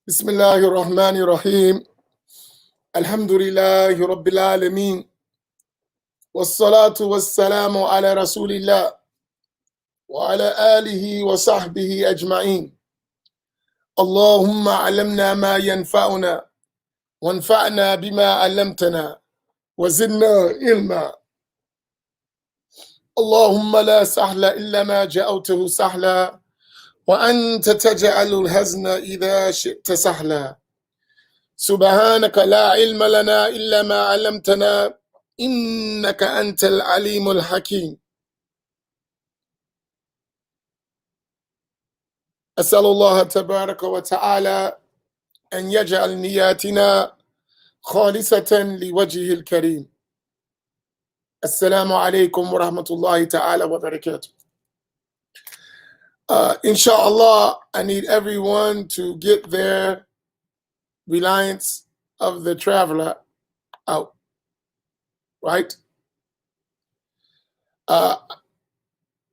بسم الله الرحمن الرحيم الحمد لله رب العالمين والصلاة والسلام على رسول الله وعلى آله وصحبه أجمعين. اللهم علمنا ما ينفعنا وانفعنا بما علمتنا وزدنا علما. اللهم لا سهل إلا ما جعلته سهلا وأنت تجعل الحزن إذا شئت سهلا. سبحانك لا علم لنا إلا ما علمتنا إنك أنت العليم الحكيم. أسأل الله تبارك وتعالى أن يجعل نياتنا خالصة لوجهه الكريم. السلام عليكم ورحمة الله تعالى وبركاته. Inshallah, I need everyone to get their reliance of the traveler out, right?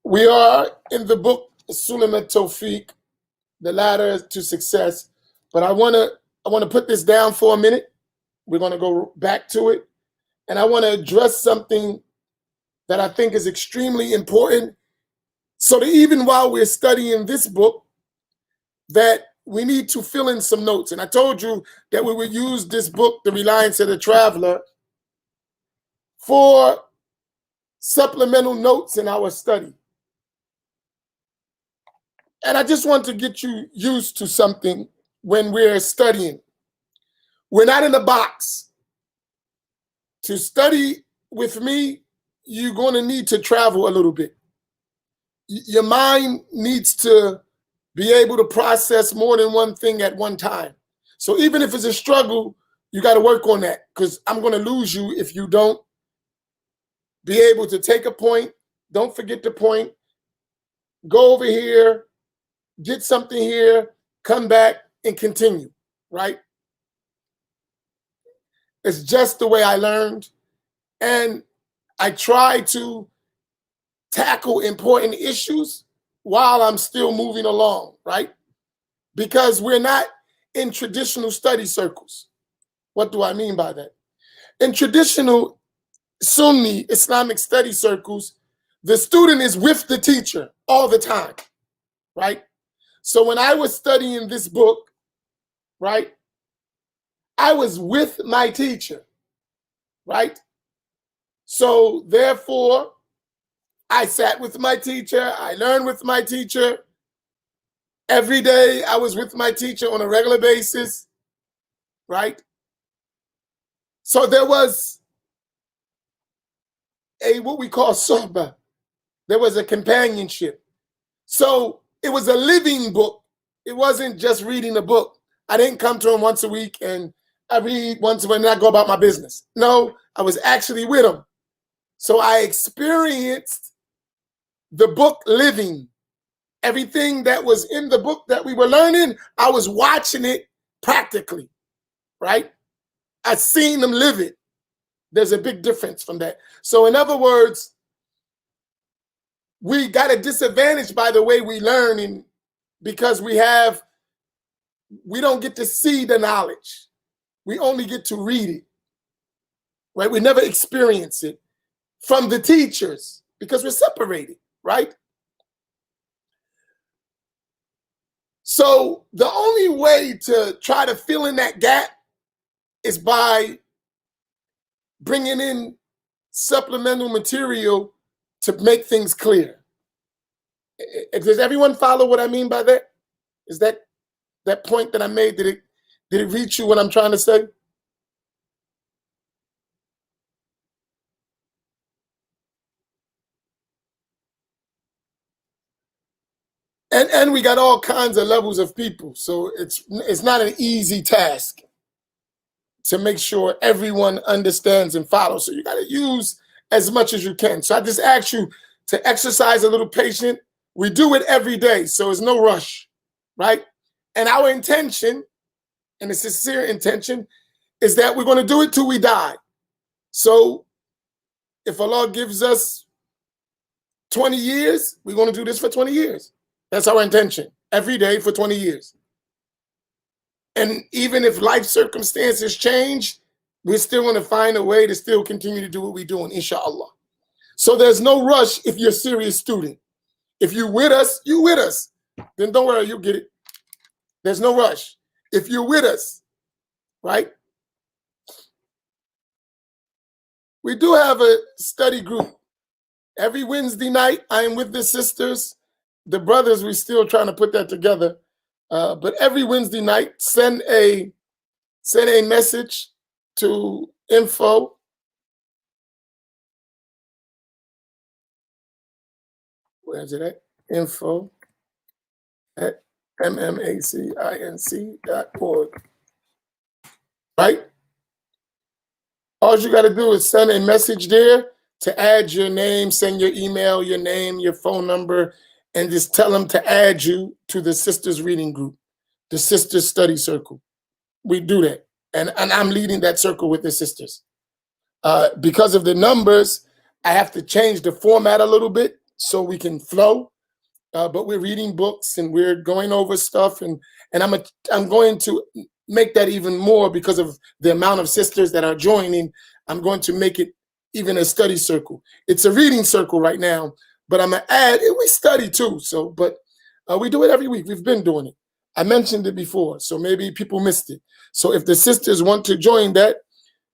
We are in the book Sulam al-Tawfiq, the ladder to success, but I want to put this down for a minute. We're going to go back to it, and I want to address something that I think is extremely important, so that even while we're studying this book, that we need to fill in some notes. And I told you that we would use this book, The Reliance of the Traveler, for supplemental notes in our study. And I just want to get you used to something when we're studying. We're not in a box. To study with me, you're going to need to travel a little bit. Your mind needs to be able to process more than one thing at one time. So even if it's a struggle, you got to work on that, because I'm going to lose you if you don't be able to take a point, don't forget the point, go over here, get something here, come back and continue, right? It's just the way I learned. And I try to tackle important issues while I'm still moving along, right? Because we're not in traditional study circles. What do I mean by that? In traditional Sunni Islamic study circles, the student is with the teacher all the time, right? So when I was studying this book, right, I was with my teacher, right? So therefore, I sat with my teacher, I learned with my teacher. Every day I was with my teacher on a regular basis, right? So there was what we call sohbah. There was a companionship. So it was a living book. It wasn't just reading a book. I didn't come to him once a week and I read once a week and I go about my business. No, I was actually with him. So I experienced the book living. Everything that was in the book that we were learning, I was watching it practically, right? I seen them live it. There's a big difference from that. So in other words, we got a disadvantage by the way we learn, because we don't get to see the knowledge. We only get to read it, right? We never experience it from the teachers because we're separated, right? So the only way to try to fill in that gap is by bringing in supplemental material to make things clear. Does everyone follow what I mean by that? Is that point that I made, did it reach you what I'm trying to say? And we got all kinds of levels of people, so it's not an easy task to make sure everyone understands and follows. So you got to use as much as you can. So I just ask you to exercise a little patience. We do it every day, so it's no rush, right? And our intention, and a sincere intention, is that we're going to do it till we die. So if Allah gives us 20 years, we're going to do this for 20 years. That's our intention, every day for 20 years. And even if life circumstances change, we're still going to find a way to still continue to do what we're doing, inshallah. So there's no rush if you're a serious student. If you're with us, you with us. Then don't worry, you'll get it. There's no rush. If you're with us, right? We do have a study group. Every Wednesday night, I am with the sisters. The brothers, we're still trying to put that together. But every Wednesday night, send a message to info. Where is it at? Info at mmacinc.org. Right? All you got to do is send a message there to add your name, send your email, your name, your phone number, and just tell them to add you to the Sisters Reading Group, the Sisters Study Circle. We do that. And I'm leading that circle with the sisters. Because of the numbers, I have to change the format a little bit so we can flow. But we're reading books and we're going over stuff, and I'm going to make that even more because of the amount of sisters that are joining. I'm going to make it even a study circle. It's a reading circle right now, but I'm gonna add. We study too, so but we do it every week. We've been doing it. I mentioned it before, so maybe people missed it. So if the sisters want to join that,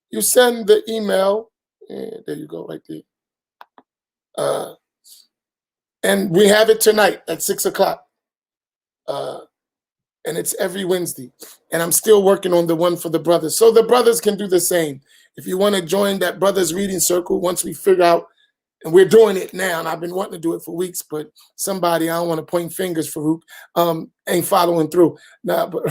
you send the email. There you go, right there. And we have it tonight at 6 o'clock. And it's every Wednesday. And I'm still working on the one for the brothers. So the brothers can do the same. If you want to join that brothers reading circle, once we figure out, and we're doing it now, and I've been wanting to do it for weeks, but somebody, I don't want to point fingers, Farouk, ain't following through. Nah, but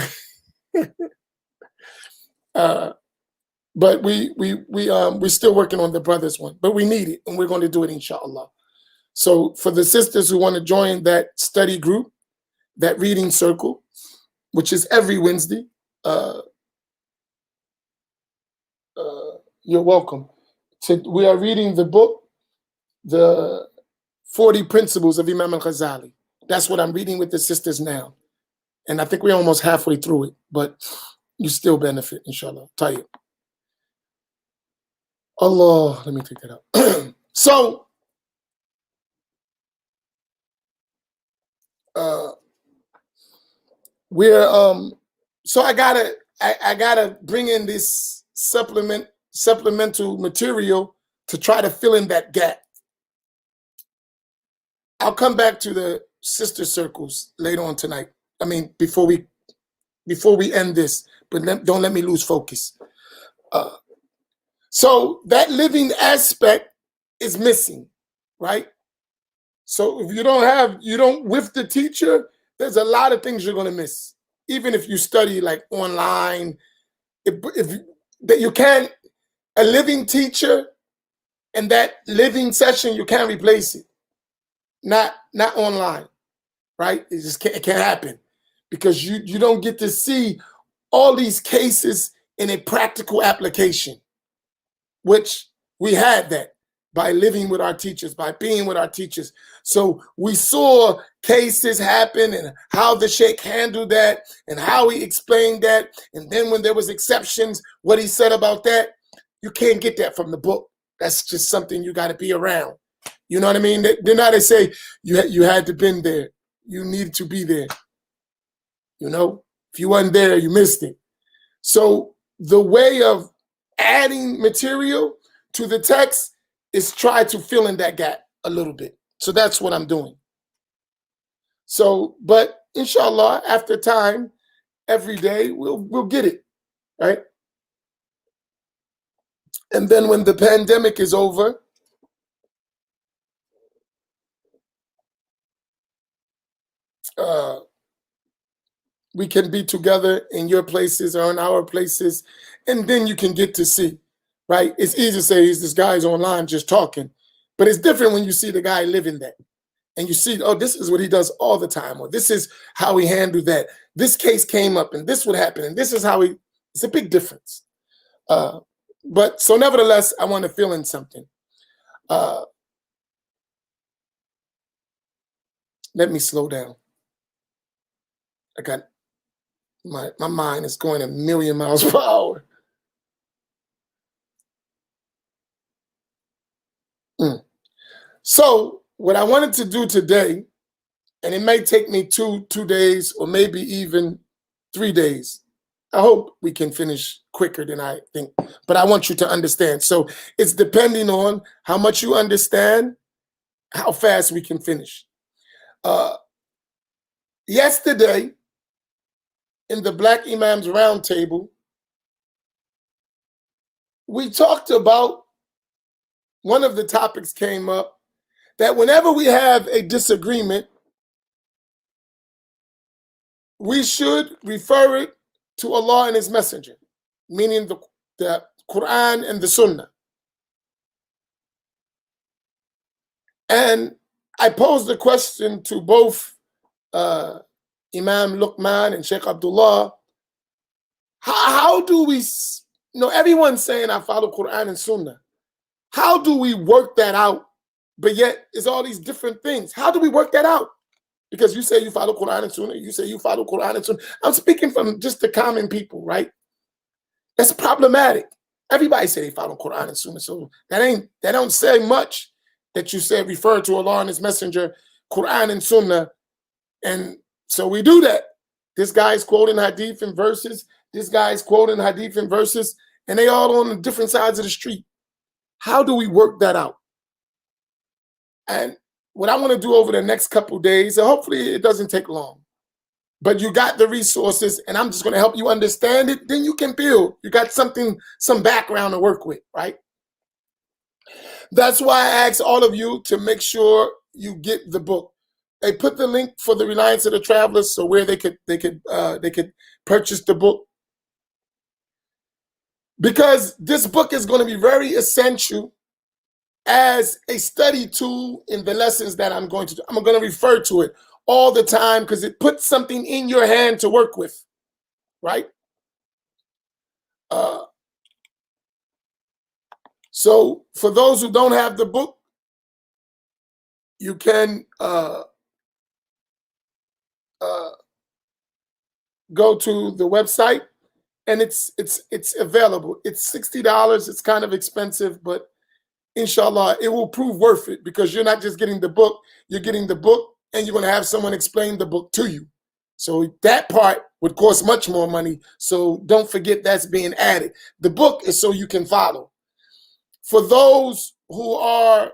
but we're still working on the brothers one, but we need it, and we're going to do it, inshallah. So for the sisters who want to join that study group, that reading circle, which is every Wednesday, you're welcome. We are reading the book, the 40 Principles of Imam Khazali. That's what I'm reading with the sisters now. And I think we're almost halfway through it, but you still benefit, inshallah. Tayyib. Allah, let me take that out. So, so I gotta bring in this supplemental material to try to fill in that gap. I'll come back to the sister circles later on tonight. I mean, before we end this, but don't let me lose focus. So that living aspect is missing, right? So if you don't with the teacher, there's a lot of things you're gonna miss. Even if you study like online, that you can't, a living teacher and that living session, you can't replace it. Not online, right? It can't happen because you don't get to see all these cases in a practical application, which we had that by living with our teachers, by being with our teachers. So we saw cases happen and how the sheikh handled that and how he explained that. And then when there was exceptions, what he said about that, you can't get that from the book. That's just something you got to be around. You know what I mean? They're not to say you had to been there. You needed to be there. You know, if you wasn't there, you missed it. So the way of adding material to the text is try to fill in that gap a little bit. So that's what I'm doing. So, but inshallah, after time, every day we'll get it, right? And then when the pandemic is over, we can be together in your places or in our places, and then you can get to see, right? It's easy to say this guy's online just talking, but it's different when you see the guy living that. And you see, oh, this is what he does all the time, or this is how he handled that. This case came up, and this would happen, and this is how he. It's a big difference. But so, nevertheless, I want to fill in something. Let me slow down. I got My mind is going a million miles per hour. So what I wanted to do today, and it may take me two days or maybe even 3 days. I hope we can finish quicker than I think, but I want you to understand. So it's depending on how much you understand, how fast we can finish. Yesterday, in the Black Imams Roundtable, we talked about, one of the topics came up, that whenever we have a disagreement, we should refer it to Allah and His Messenger, meaning the Quran and the Sunnah. And I posed the question to both Imam Luqman and Sheikh Abdullah. How do we, everyone's saying I follow Quran and Sunnah. How do we work that out? But yet it's all these different things. How do we work that out? Because you say you follow Quran and Sunnah, you say you follow Quran and Sunnah. I'm speaking from just the common people, right? That's problematic. Everybody say they follow Quran and Sunnah, so that don't say much that you said refer to Allah and His Messenger, Quran and Sunnah, and so we do that. This guy's quoting hadith and verses. This guy's quoting hadith and verses, and they all on the different sides of the street. How do we work that out? And what I want to do over the next couple of days, and hopefully it doesn't take long, but you got the resources, and I'm just going to help you understand it. Then you can build. You got some background to work with, right? That's why I ask all of you to make sure you get the book. They put the link for the Reliance of the Travelers, so where they could purchase the book, because this book is going to be very essential as a study tool in the lessons that I'm going to do. I'm going to refer to it all the time because it puts something in your hand to work with, right? So for those who don't have the book, you can go to the website, and it's available. It's $60. It's kind of expensive, but inshallah, it will prove worth it, because you're not just getting the book, you're getting the book and you're going to have someone explain the book to you. So that part would cost much more money. So don't forget that's being added. The book is so you can follow. For those who are,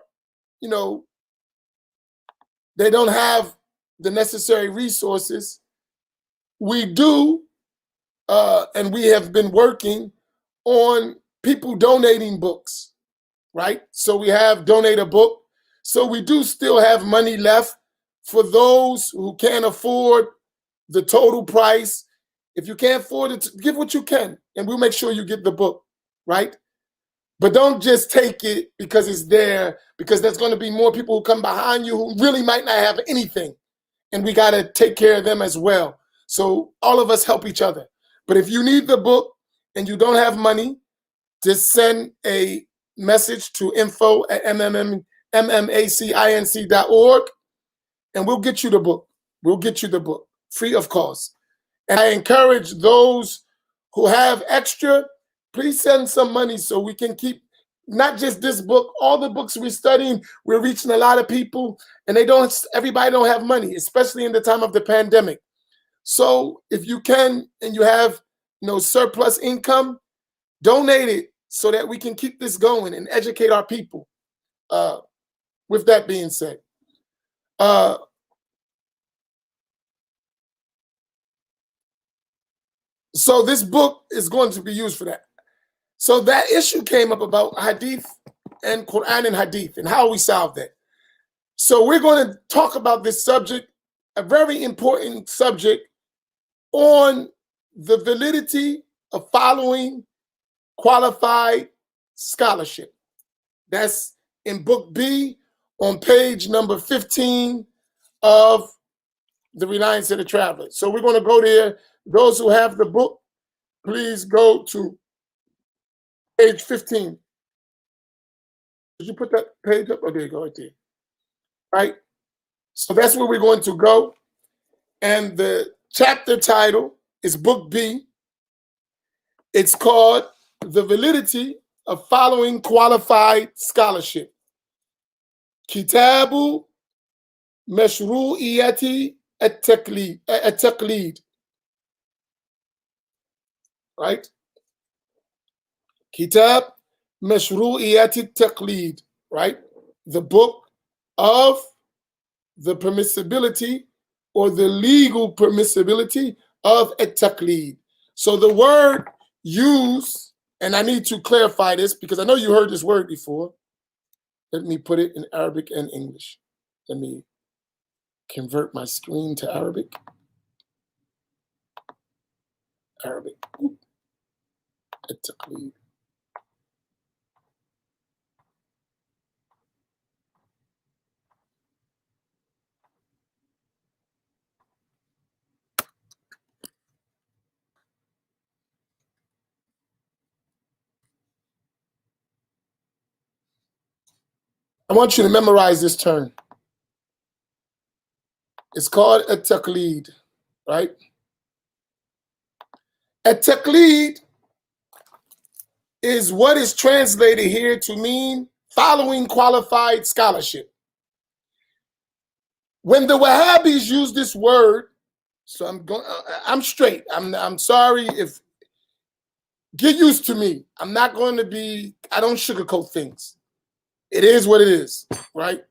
they don't have the necessary resources, we do, and we have been working on people donating books. Right? So we have donate a book. So we do still have money left for those who can't afford the total price. If you can't afford it, give what you can, and we'll make sure you get the book, right? But don't just take it because it's there, because there's going to be more people who come behind you who really might not have anything, and we got to take care of them as well. So all of us help each other. But if you need the book and you don't have money, just send a message to info@mmmacinc.org, and we'll get you the book. We'll get you the book free of cost. And I encourage those who have extra, please send some money so we can keep not just this book, all the books we're studying. We're reaching a lot of people, and everybody don't have money, especially in the time of the pandemic. So if you can, and you have surplus income, donate it so that we can keep this going and educate our people. With that being said, so this book is going to be used for that. So that issue came up about hadith and Quran and hadith and how we solve that. So we're going to talk about this subject, a very important subject, on the validity of following qualified scholarship. That's in book B on page number 15 of the Reliance of the Traveler. So we're going to go there. Those who have the book, please go to page 15. Did you put that page up? Oh, there you go, right there. Right? So that's where we're going to go. And the chapter title It's book B. It's called The Validity of Following Qualified Scholarship. Kitabu Mashru'iyati at-Taqlid. Right? Kitab Mashru'iyati at-Taqlid. Right? The book of the permissibility or the legal permissibility of at-Taqlid. So the word used, and I need to clarify this because I know you heard this word before. Let me put it in Arabic and English. Let me convert my screen to Arabic. Arabic. At-Taqlid. I want you to memorize this term. It's called at-Taqlid, right? At-Taqlid is what is translated here to mean following qualified scholarship. When the Wahhabis use this word, so I'm straight. I'm sorry if, get used to me. I'm not going to be, I don't sugarcoat things. It is what it is, right?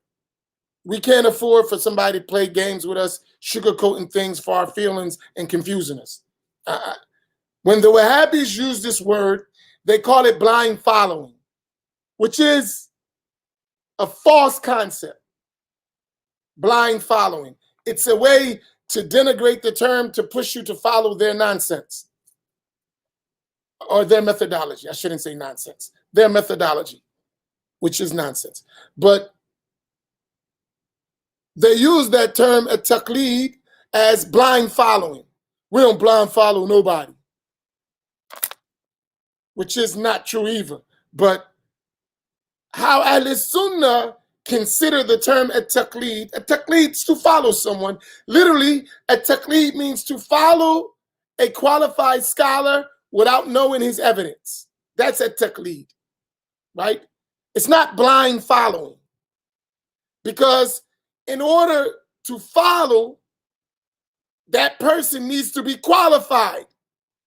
We can't afford for somebody to play games with us, sugarcoating things for our feelings and confusing us. When the Wahhabis use this word, they call it blind following, which is a false concept. Blind following. It's a way to denigrate the term to push you to follow their nonsense or their methodology. I shouldn't say nonsense. Their methodology, which is nonsense. But they use that term at-Taqlid as blind following. We don't blind follow nobody, which is not true either. But how Ahl-Sunnah consider the term at-Taqlid is to follow someone. Literally, at-Taqlid means to follow a qualified scholar without knowing his evidence. That's at-Taqlid, right? It's not blind following. Because in order to follow, that person needs to be qualified.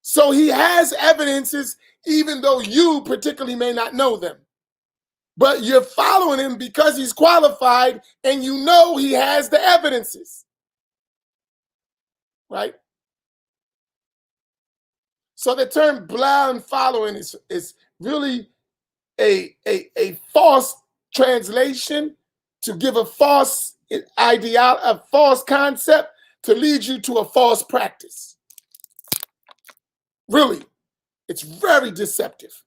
So he has evidences, even though you particularly may not know them. But you're following him because he's qualified and you know he has the evidences. Right? So the term blind following is really a false translation to give a false idea, a false concept to lead you to a false practice. Really, it's very deceptive.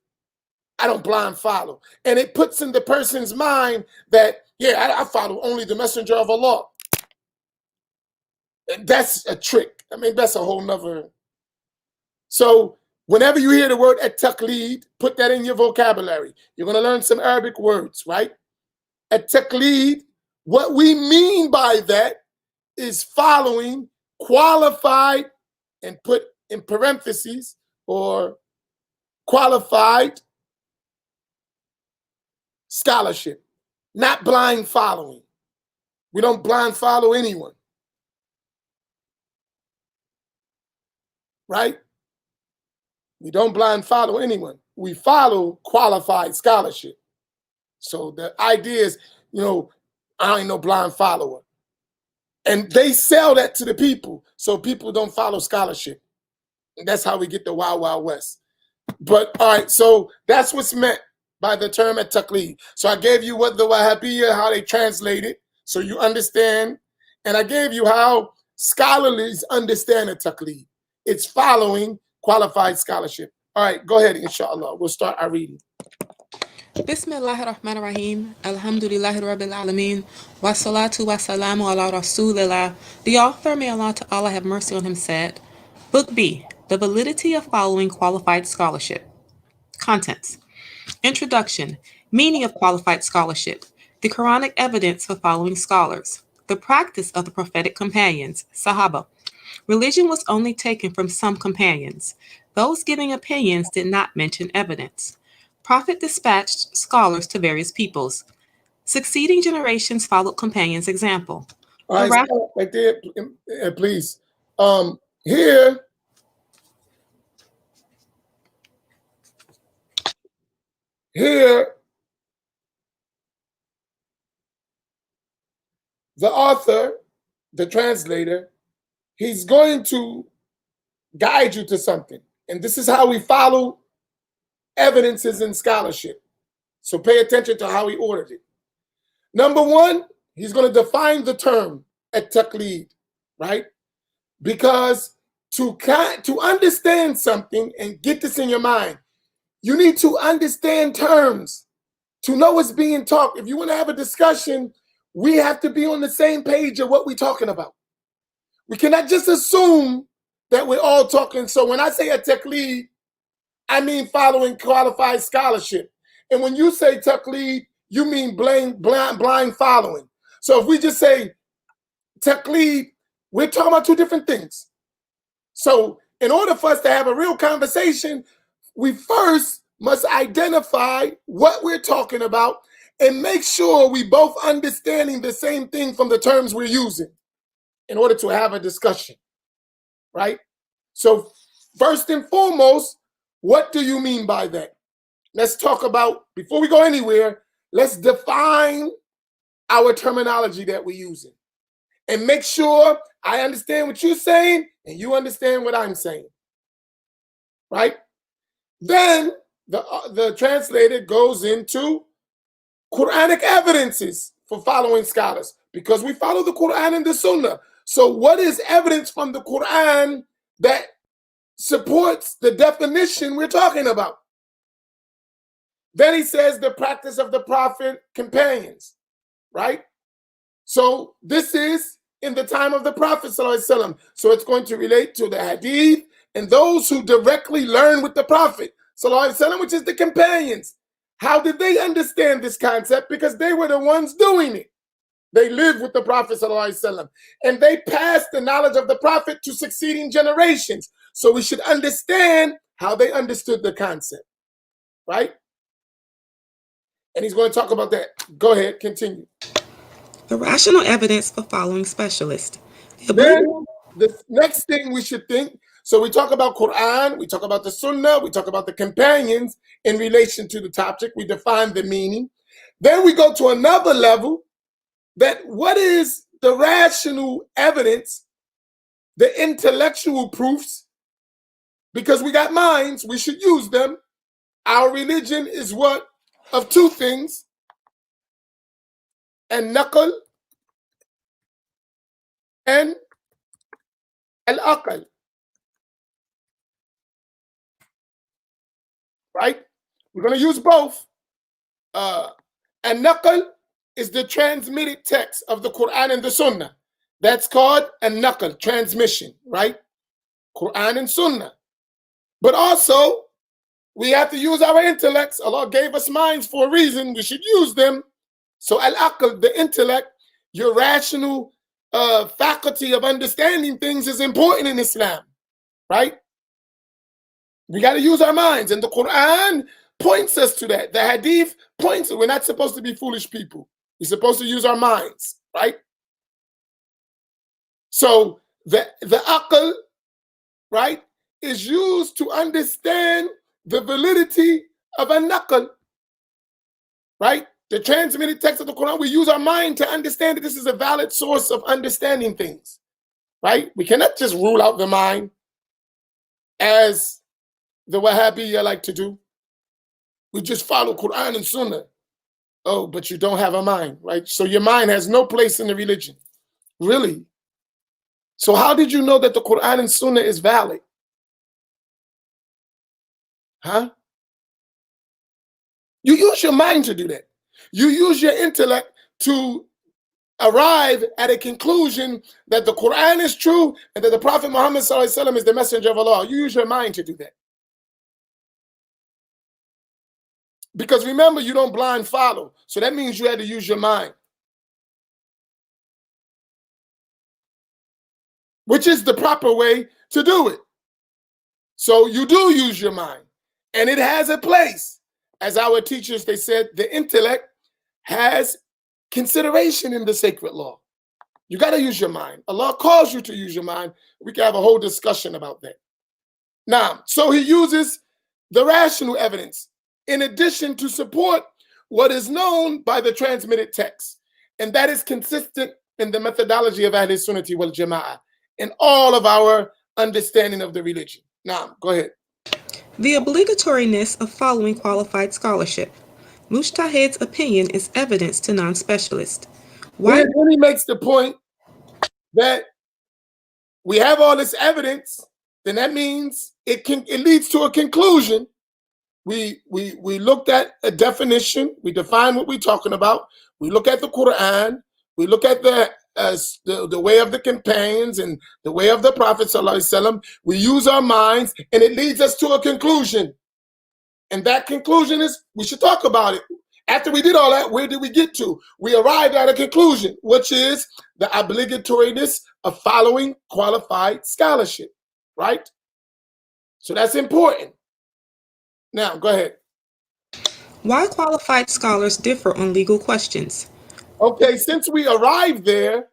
I don't blind follow. And it puts in the person's mind that, yeah, I follow only the messenger of Allah. And that's a trick. I mean, that's a whole nother. So whenever you hear the word at-Taqlid, put that in your vocabulary. You're going to learn some Arabic words, right? At-Taqlid, what we mean by that is following qualified, and put in parentheses, or qualified scholarship, not blind following. We don't blind follow anyone. Right? We don't blind follow anyone. We follow qualified scholarship. So the idea is, I ain't no blind follower. And they sell that to the people, so people don't follow scholarship. And that's how we get the Wild Wild West. But all right, so that's what's meant by the term at-Taqlid. So I gave you what the Wahhabiyya, how they translate it, so you understand. And I gave you how scholarlies understand at-Taqlid. It's following qualified scholarship. All right, go ahead, inshallah. We'll start our reading. Bismillahir Rahmanir Rahim. Alhamdulillahi Rabbil Alameen. Wa salatu wa salamu ala Rasulillah. The author, may Allah have mercy on him, said, Book B, The Validity of Following Qualified Scholarship. Contents. Introduction. Meaning of qualified scholarship. The Quranic evidence for following scholars. The practice of the prophetic companions, Sahaba. Religion was only taken from some companions. Those giving opinions did not mention evidence. Prophet dispatched scholars to various peoples. Succeeding generations followed companions' example. All right, stop right there, please. Here, the author, the translator, he's going to guide you to something. And this is how we follow evidences in scholarship. So pay attention to how he ordered it. Number one, he's going to define the term at-taqlid, right? Because to understand something and get this in your mind, you need to understand terms to know what's being taught. If you want to have a discussion, we have to be on the same page of what we're talking about. We cannot just assume that we're all talking. So when I say a taqlid, I mean following qualified scholarship. And when you say taqlid, you mean blind following. So if we just say taqlid, we're talking about two different things. So in order for us to have a real conversation, we first must identify what we're talking about and make sure we both understanding the same thing from the terms we're using in order to have a discussion, right? So first and foremost, what do you mean by that? Let's talk about, before we go anywhere, let's define our terminology that we're using and make sure I understand what you're saying and you understand what I'm saying, right? Then the translator goes into Quranic evidences for following scholars because we follow the Quran and the Sunnah. So what is evidence from the Quran that supports the definition we're talking about? Then he says the practice of the Prophet companions, right? So this is in the time of the Prophet ﷺ. So it's going to relate to the hadith and those who directly learn with the Prophet ﷺ, which is the companions. How did they understand this concept? Because they were the ones doing it. They lived with the Prophet ﷺ, and they passed the knowledge of the Prophet to succeeding generations. So we should understand how they understood the concept, right? And he's going to talk about that. Go ahead, continue. The rational evidence for following specialists. Then the next thing we should think, so we talk about Quran, we talk about the Sunnah, we talk about the companions in relation to the topic, we define the meaning. Then we go to another level, that what is the rational evidence, the intellectual proofs, because we got minds, we should use them. Our religion is what? Of two things, and naql and al-aql, right? We're going to use both. And naql is the transmitted text of the Quran and the Sunnah. That's called an naql, transmission, right? Quran and Sunnah. But also, we have to use our intellects. Allah gave us minds for a reason. We should use them. So al-aql, the intellect, your rational faculty of understanding things is important in Islam, right? We got to use our minds. And the Quran points us to that. The hadith points, we're not supposed to be foolish people. We're supposed to use our minds, right? So the aql, right, is used to understand the validity of a naql, right? The transmitted text of the Quran, we use our mind to understand that this is a valid source of understanding things, right? We cannot just rule out the mind as the Wahhabiyya like to do. We just follow Quran and Sunnah. Oh, but you don't have a mind, right? So your mind has no place in the religion. Really? So how did you know that the Quran and Sunnah is valid? Huh? You use your mind to do that. You use your intellect to arrive at a conclusion that the Quran is true and that the Prophet Muhammad ﷺ is the messenger of Allah. You use your mind to do that. Because remember, you don't blind follow. So that means you had to use your mind. which is the proper way to do it. So you do use your mind, and it has a place. As our teachers, they said, the intellect has consideration in the sacred law. You got to use your mind. Allah calls you to use your mind. We can have a whole discussion about that. Now, so he uses the rational evidence in addition to support what is known by the transmitted text, and that is consistent in the methodology of Ahl Sunnati wal Jama'ah in all of our understanding of the religion. Now, go ahead. The obligatoriness of following qualified scholarship. Mujtahid's opinion is evidence to non-specialists. Why? When he makes the point that we have all this evidence, then that means it leads to a conclusion. We looked at a definition. We define what we're talking about. We look at the Quran. We look at the way of the companions and the way of the Prophet ﷺ. We use our minds, and it leads us to a conclusion. And that conclusion is we should talk about it. After we did all that, where did we get to? We arrived at a conclusion, which is the obligatoriness of following qualified scholarship, right? So that's important. Now, go ahead. Why qualified scholars differ on legal questions. Okay, since we arrived there,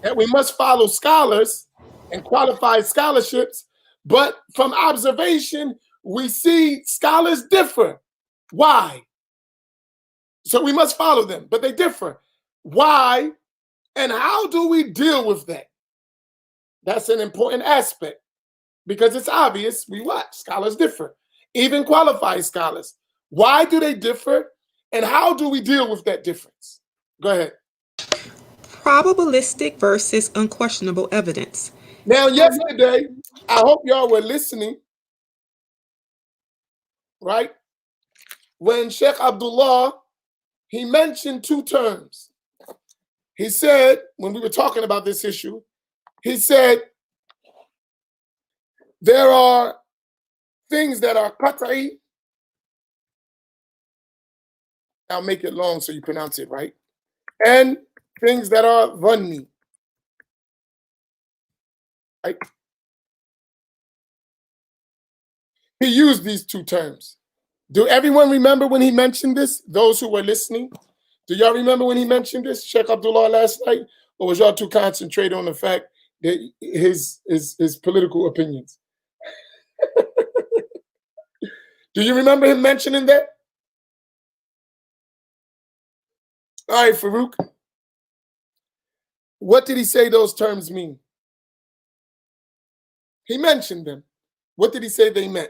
that we must follow scholars and qualified scholarships, but from observation, we see scholars differ. Why? So we must follow them, but they differ. Why? And how do we deal with that? That's an important aspect because it's obvious we watch. Scholars differ, even qualified scholars. Why do they differ? And how do we deal with that difference? Go ahead. Probabilistic versus unquestionable evidence. Now, yesterday, I hope y'all were listening, right? When Sheikh Abdullah, he mentioned two terms. He said, when we were talking about this issue, he said, there are things that are qat'i. I'll make it long so you pronounce it right. And things that are dhanni. Right? He used these two terms. Do everyone remember when he mentioned this? Those who were listening? Do y'all remember when he mentioned this, Sheikh Abdullah, last night? Or was y'all too concentrated on the fact that his political opinions? Do you remember him mentioning that? All right, Farouk. What did he say those terms mean? He mentioned them. What did he say they meant?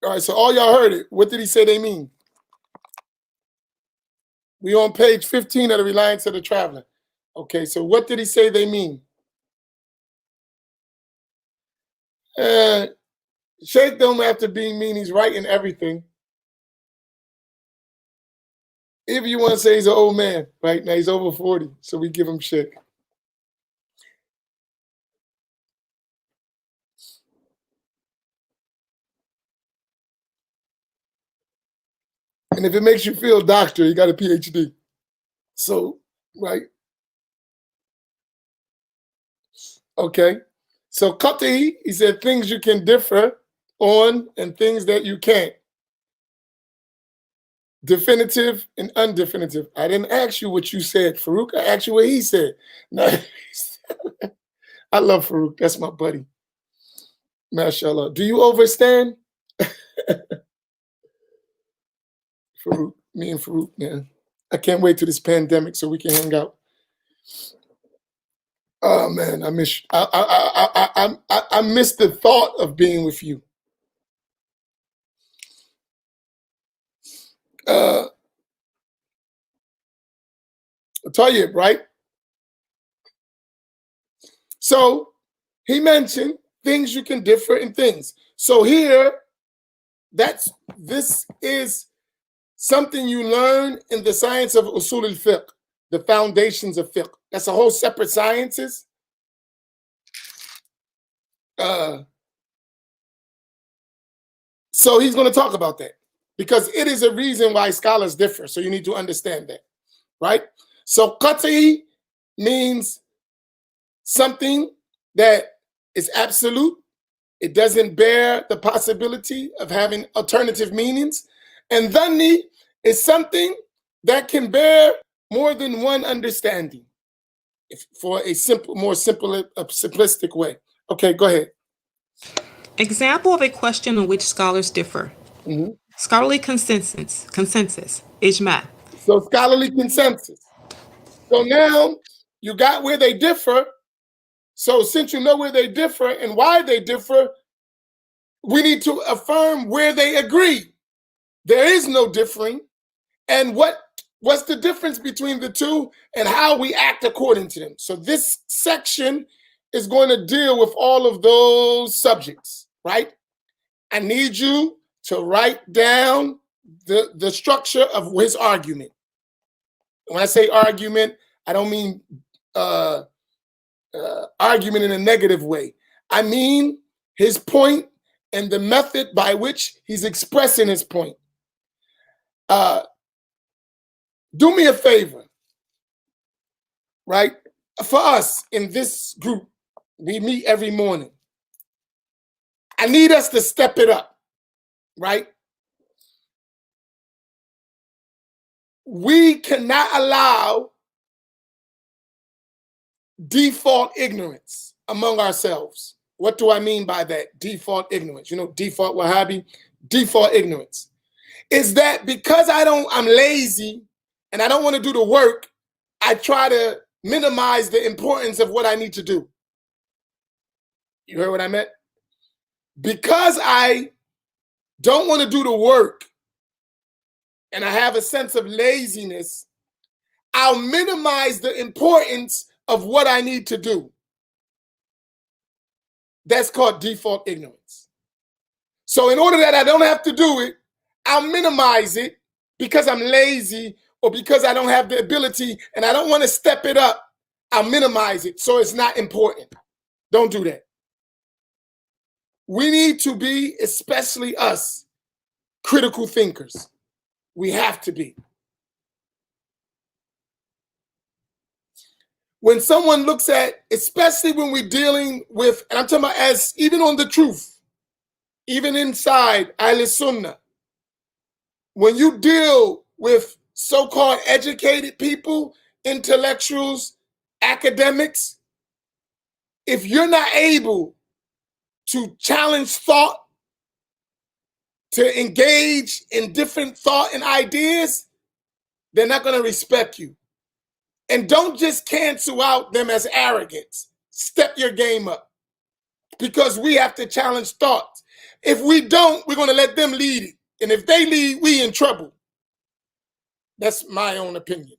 All right, so all y'all heard it. What did he say they mean? We on page 15 of the Reliance of the Traveler. Okay, so what did he say they mean? Sheikh don't have to be mean. He's right in everything. If you want to say he's an old man, right? Now he's over 40, so we give him Sheikh. And if it makes you feel doctor, you got a PhD. So, right? Okay. So, qat'i, he said things you can differ on and things that you can't. Definitive and undefinitive. I didn't ask you what you said, Farouk. I asked you what he said. No, I love Farouk. That's my buddy. MashaAllah. Do you overstand? Farouk, me and Farouk, man. I can't wait till this pandemic so we can hang out. Oh man, I miss I miss the thought of being with you. Tayyib, right? So he mentioned things you can differ in things. So here, this is something you learn in the science of usul al-fiqh, the foundations of fiqh. That's a whole separate sciences. So he's going to talk about that because it is a reason why scholars differ. So you need to understand that, right? So qat'i means something that is absolute. It doesn't bear the possibility of having alternative meanings. And dhanni is something that can bear more than one understanding, for a more simplistic way. Okay, go ahead. Example of a question on which scholars differ. Scholarly consensus, ijma. So scholarly consensus. So now you got where they differ. So since you know where they differ and why they differ, we need to affirm where they agree. There is no differing. And what's the difference between the two and how we act according to them? So this section is going to deal with all of those subjects, right? I need you to write down the structure of his argument. When I say argument, I don't mean argument in a negative way. I mean his point and the method by which he's expressing his point. Do me a favor, right? For us in this group, we meet every morning. I need us to step it up, right? We cannot allow default ignorance among ourselves. What do I mean by that? Default ignorance. You know, default Wahhabi, default ignorance. Is that because I'm lazy and I don't want to do the work, I try to minimize the importance of what I need to do. You heard what I meant? Because I don't want to do the work and I have a sense of laziness, I'll minimize the importance of what I need to do. That's called default ignorance. So in order that I don't have to do it, I'll minimize it because I'm lazy or because I don't have the ability and I don't want to step it up. I'll minimize it so it's not important. Don't do that. We need to be, especially us, critical thinkers. We have to be. When someone looks at, especially when we're dealing with, and I'm talking about as even on the truth, even inside Ahl Sunnah, when you deal with so-called educated people, intellectuals, academics, if you're not able to challenge thought, to engage in different thought and ideas, they're not going to respect you. And don't just cancel out them as arrogance. Step your game up, because we have to challenge thoughts. If we don't, we're going to let them lead it. And if they lead, we in trouble. That's my own opinion.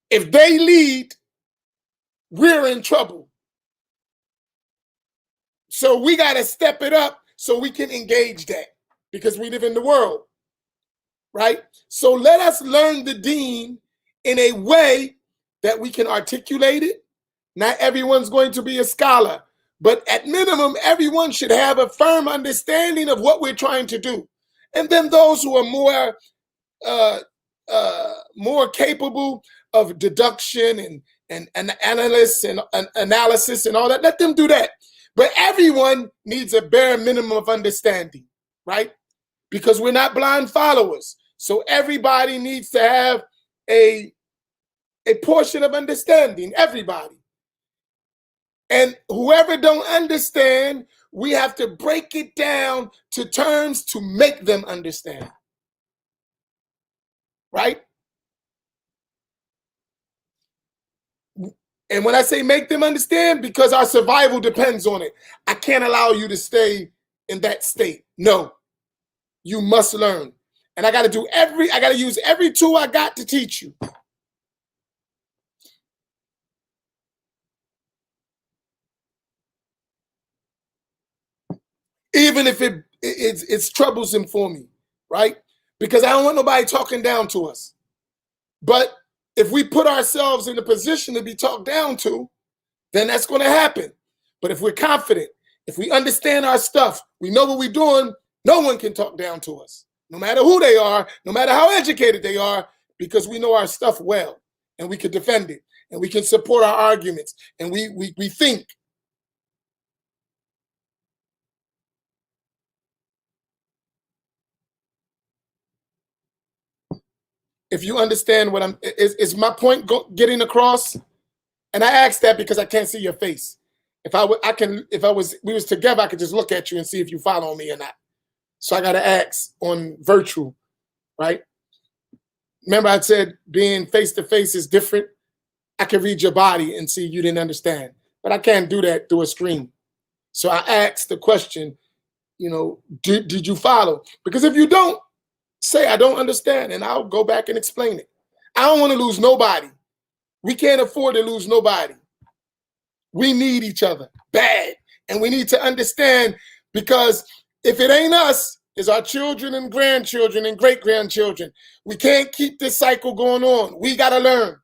If they lead, we're in trouble. So we got to step it up so we can engage that, because we live in the world, right? So let us learn the deen in a way that we can articulate it. Not everyone's going to be a scholar, but at minimum, everyone should have a firm understanding of what we're trying to do. And then those who are more capable of deduction and analysis and all that, let them do that. But everyone needs a bare minimum of understanding, right? Because we're not blind followers. So everybody needs to have a portion of understanding, everybody. And whoever don't understand, we have to break it down to terms to make them understand. Right? And when I say make them understand, because our survival depends on it. I can't allow you to stay in that state. No. You must learn. And I got to use every tool I got to teach you. Even if it's troublesome for me, right? Because I don't want nobody talking down to us. But if we put ourselves in a position to be talked down to, then that's going to happen. But if we're confident, if we understand our stuff, we know what we're doing, no one can talk down to us, no matter who they are, no matter how educated they are, because we know our stuff well. and we can defend it, and we can support our arguments, and we think. If you understand what is my point getting across? And I asked that because I can't see your face. If we was together, I could just look at you and see if you follow me or not. So I got to ask on virtual, right? Remember I said being face to face is different. I can read your body and see you didn't understand, but I can't do that through a screen. So I asked the question, did you follow? Because if you don't, say I don't understand, and I'll go back and explain it. I don't want to lose nobody. We can't afford to lose nobody. We need each other bad, and we need to understand, because if it ain't us, it's our children and grandchildren and great-grandchildren. We can't keep this cycle going on. We got to learn.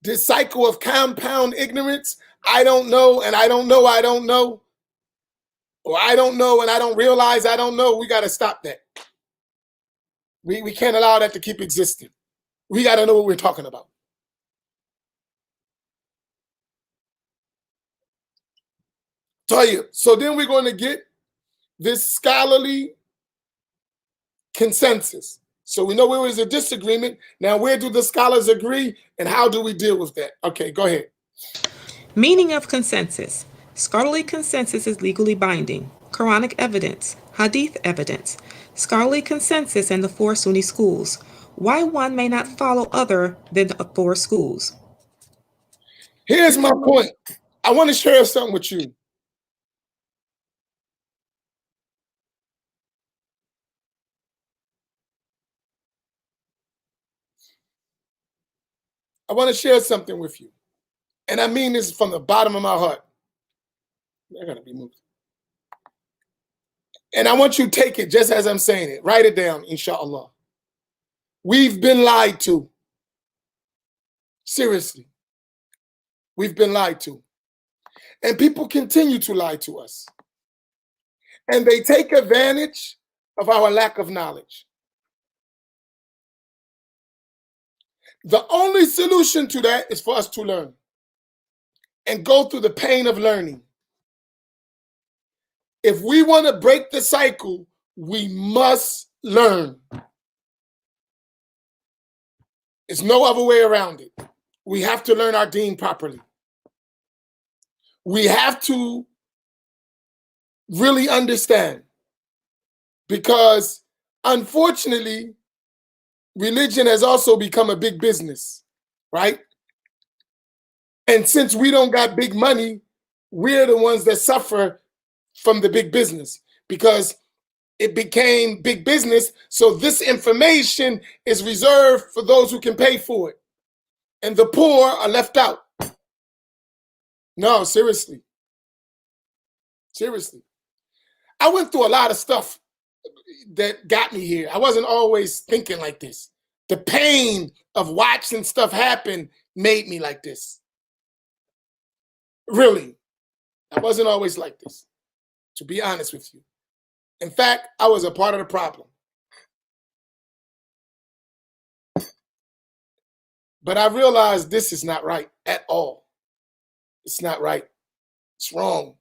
This cycle of compound ignorance, I don't know, and I don't know, I don't know, or I don't know, and I don't realize I don't know. We got to stop that. We can't allow that to keep existing. We got to know what we're talking about. Tell you. So then we're going to get this scholarly consensus. So we know where is a disagreement. Now, where do the scholars agree, and how do we deal with that? Okay, go ahead. Meaning of consensus. Scholarly consensus is legally binding. Quranic evidence. Hadith evidence. Scholarly consensus and the four Sunni schools. Why one may not follow other than the four schools. Here's my point. I want to share something with you. I want to share something with you. And I mean this from the bottom of my heart. I gotta be moved. And I want you to take it just as I'm saying it. Write it down, inshallah. We've been lied to. Seriously. We've been lied to. And people continue to lie to us. And they take advantage of our lack of knowledge. The only solution to that is for us to learn and go through the pain of learning. If we want to break the cycle, we must learn. There's no other way around it. We have to learn our deen properly. We have to really understand, because unfortunately, religion has also become a big business, right? And since we don't got big money, we're the ones that suffer from the big business, because it became big business. So this information is reserved for those who can pay for it. And the poor are left out. No, seriously. Seriously. I went through a lot of stuff that got me here. I wasn't always thinking like this. The pain of watching stuff happen made me like this. Really. I wasn't always like this, to be honest with you. In fact, I was a part of the problem. But I realized this is not right at all. It's not right. It's wrong.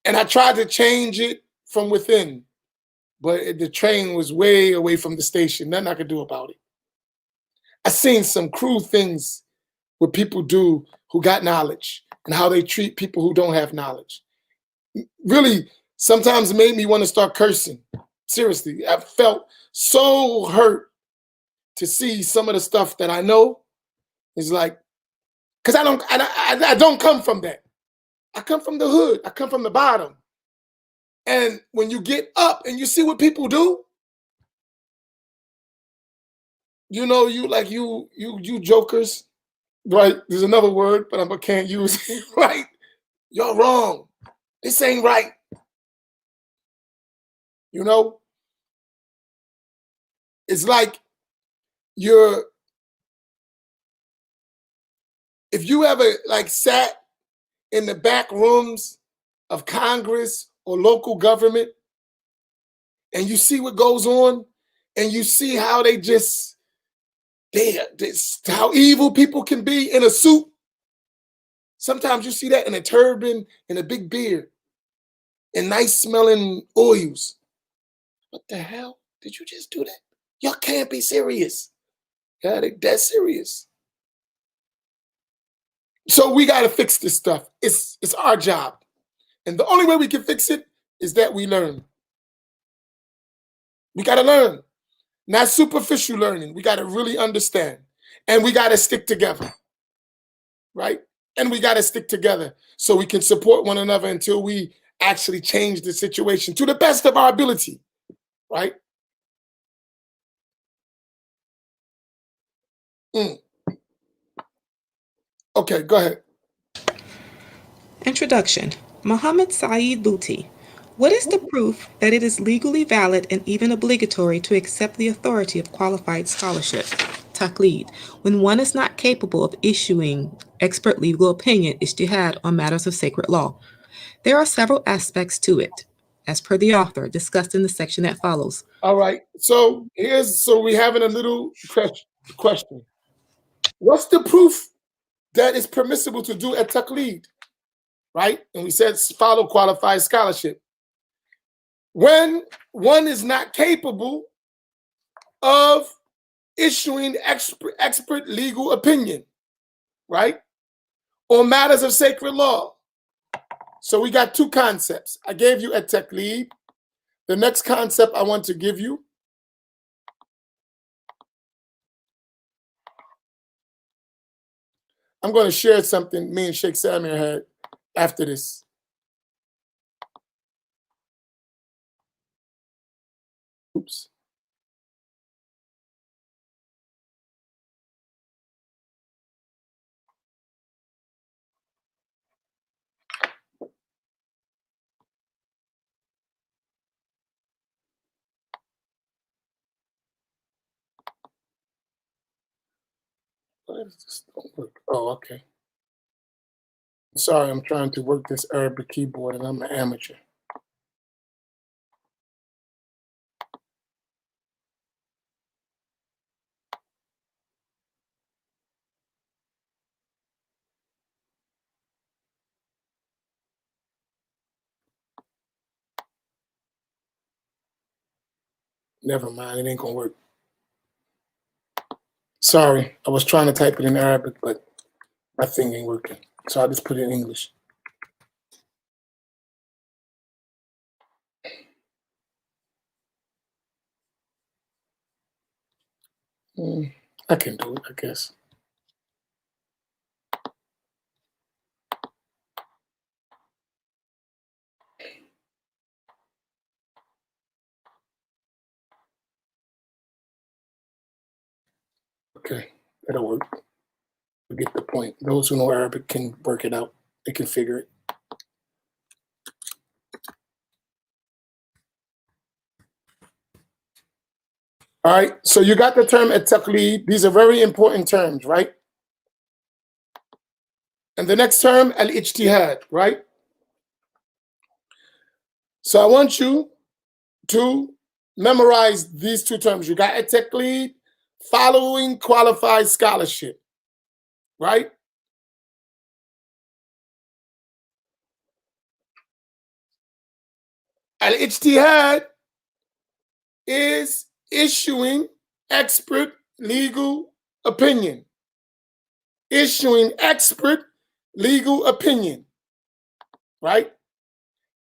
And I tried to change it from within, but the train was way away from the station. Nothing I could do about it. I seen some cruel things what people do who got knowledge, and how they treat people who don't have knowledge. Really, sometimes it made me want to start cursing. Seriously, I felt so hurt to see some of the stuff that I know. It's like, because I don't come from that. I come from the hood. I come from the bottom. And when you get up and you see what people do, you know, you jokers, right? There's another word, but I can't use it, right? You're wrong. This ain't right. You know? It's like if you ever like sat in the back rooms of Congress or local government, and you see what goes on, and you see how they just, how evil people can be in a suit. Sometimes you see that in a turban and a big beard and nice smelling oils. What the hell? Did you just do that? Y'all can't be serious. Yeah, they dead serious. So we got to fix this stuff. It's our job. And the only way we can fix it is that we learn. We got to learn. Not superficial learning. We got to really understand. And we got to stick together. Right? And we got to stick together so we can support one another until we actually change the situation to the best of our ability. Right? Okay, go ahead. Introduction. Muhammad Saeed Booty. What is the proof that it is legally valid and even obligatory to accept the authority of qualified scholarship, taqlid, when one is not capable of issuing expert legal opinion, ijtihad, on matters of sacred law? There are several aspects to it, as per the author, discussed in the section that follows. All right. So we're having a little question. What's the proof that it's permissible to do at taqlid? Right? And we said follow qualified scholarship. When one is not capable of issuing expert legal opinion, right? On matters of sacred law. So we got two concepts. I gave you at taqlid. The next concept I want to give you I'm going to share something me and Sheikh Samir had after this. Oops. Why does this don't work? Oh, okay. Sorry, I'm trying to work this Arabic keyboard and I'm an amateur. Never mind, it ain't gonna work. Sorry, I was trying to type it in Arabic, but my thing ain't working. So I just put it in English. I can do it, I guess. Okay, that'll work. You get the point. Those who know Arabic can work it out. They can figure it. All right, so you got the term at taqlid. These are very important terms, right? And the next term, al-ijtihad, right? So I want you to memorize these two terms. You got at taqlid, following qualified scholarship, right? Al-ijtihad is issuing expert legal opinion. Issuing expert legal opinion, right?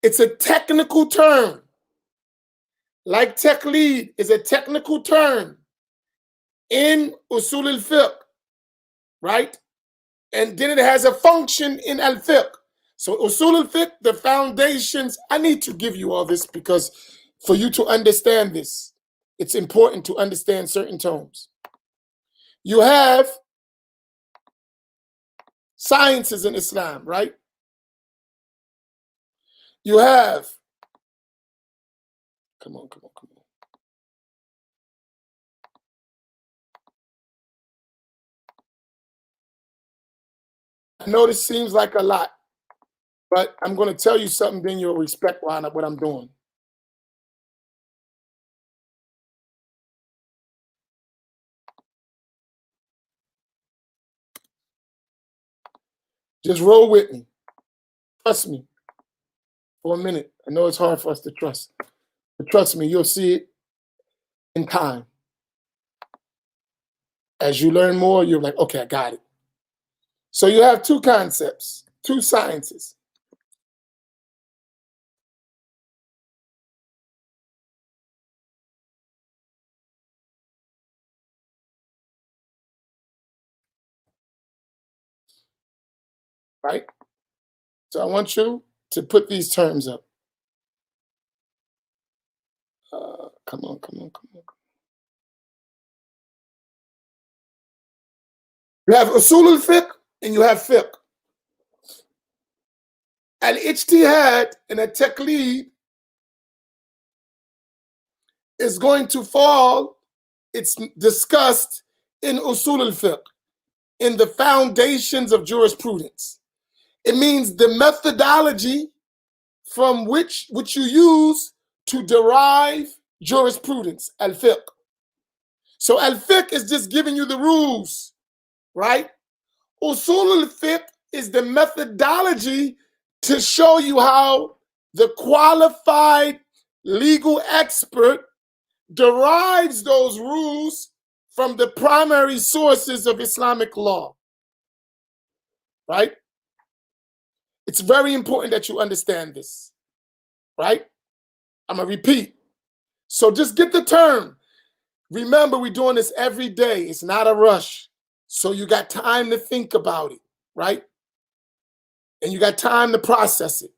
It's a technical term. Like taqlid is a technical term in usul al-fiqh, right? And then it has a function in al-fiqh. So usul al-fiqh, the foundations, I need to give you all this because for you to understand this, it's important to understand certain terms. You have sciences in Islam, right? You have, come on. I know this seems like a lot, but I'm going to tell you something, then you'll respect what I'm doing. Just roll with me. Trust me for a minute. I know it's hard for us to trust, but trust me, you'll see it in time. As you learn more, you're like, okay, I got it. So you have two concepts, two sciences. Right? So I want you to put these terms up. Come on, come on, come on. You have usul al-fiqh and you have fiqh. Al-ijtihad and al-taqlid is going to fall, it's discussed in usul al-fiqh, in the foundations of jurisprudence. It means the methodology from which you use to derive jurisprudence, al-fiqh. So al-fiqh is just giving you the rules, right? Usul al-fiqh is the methodology to show you how the qualified legal expert derives those rules from the primary sources of Islamic law, right? It's very important that you understand this, right? I'm going to repeat. So just get the term. Remember, we're doing this every day. It's not a rush. So you got time to think about it, right? And you got time to process it.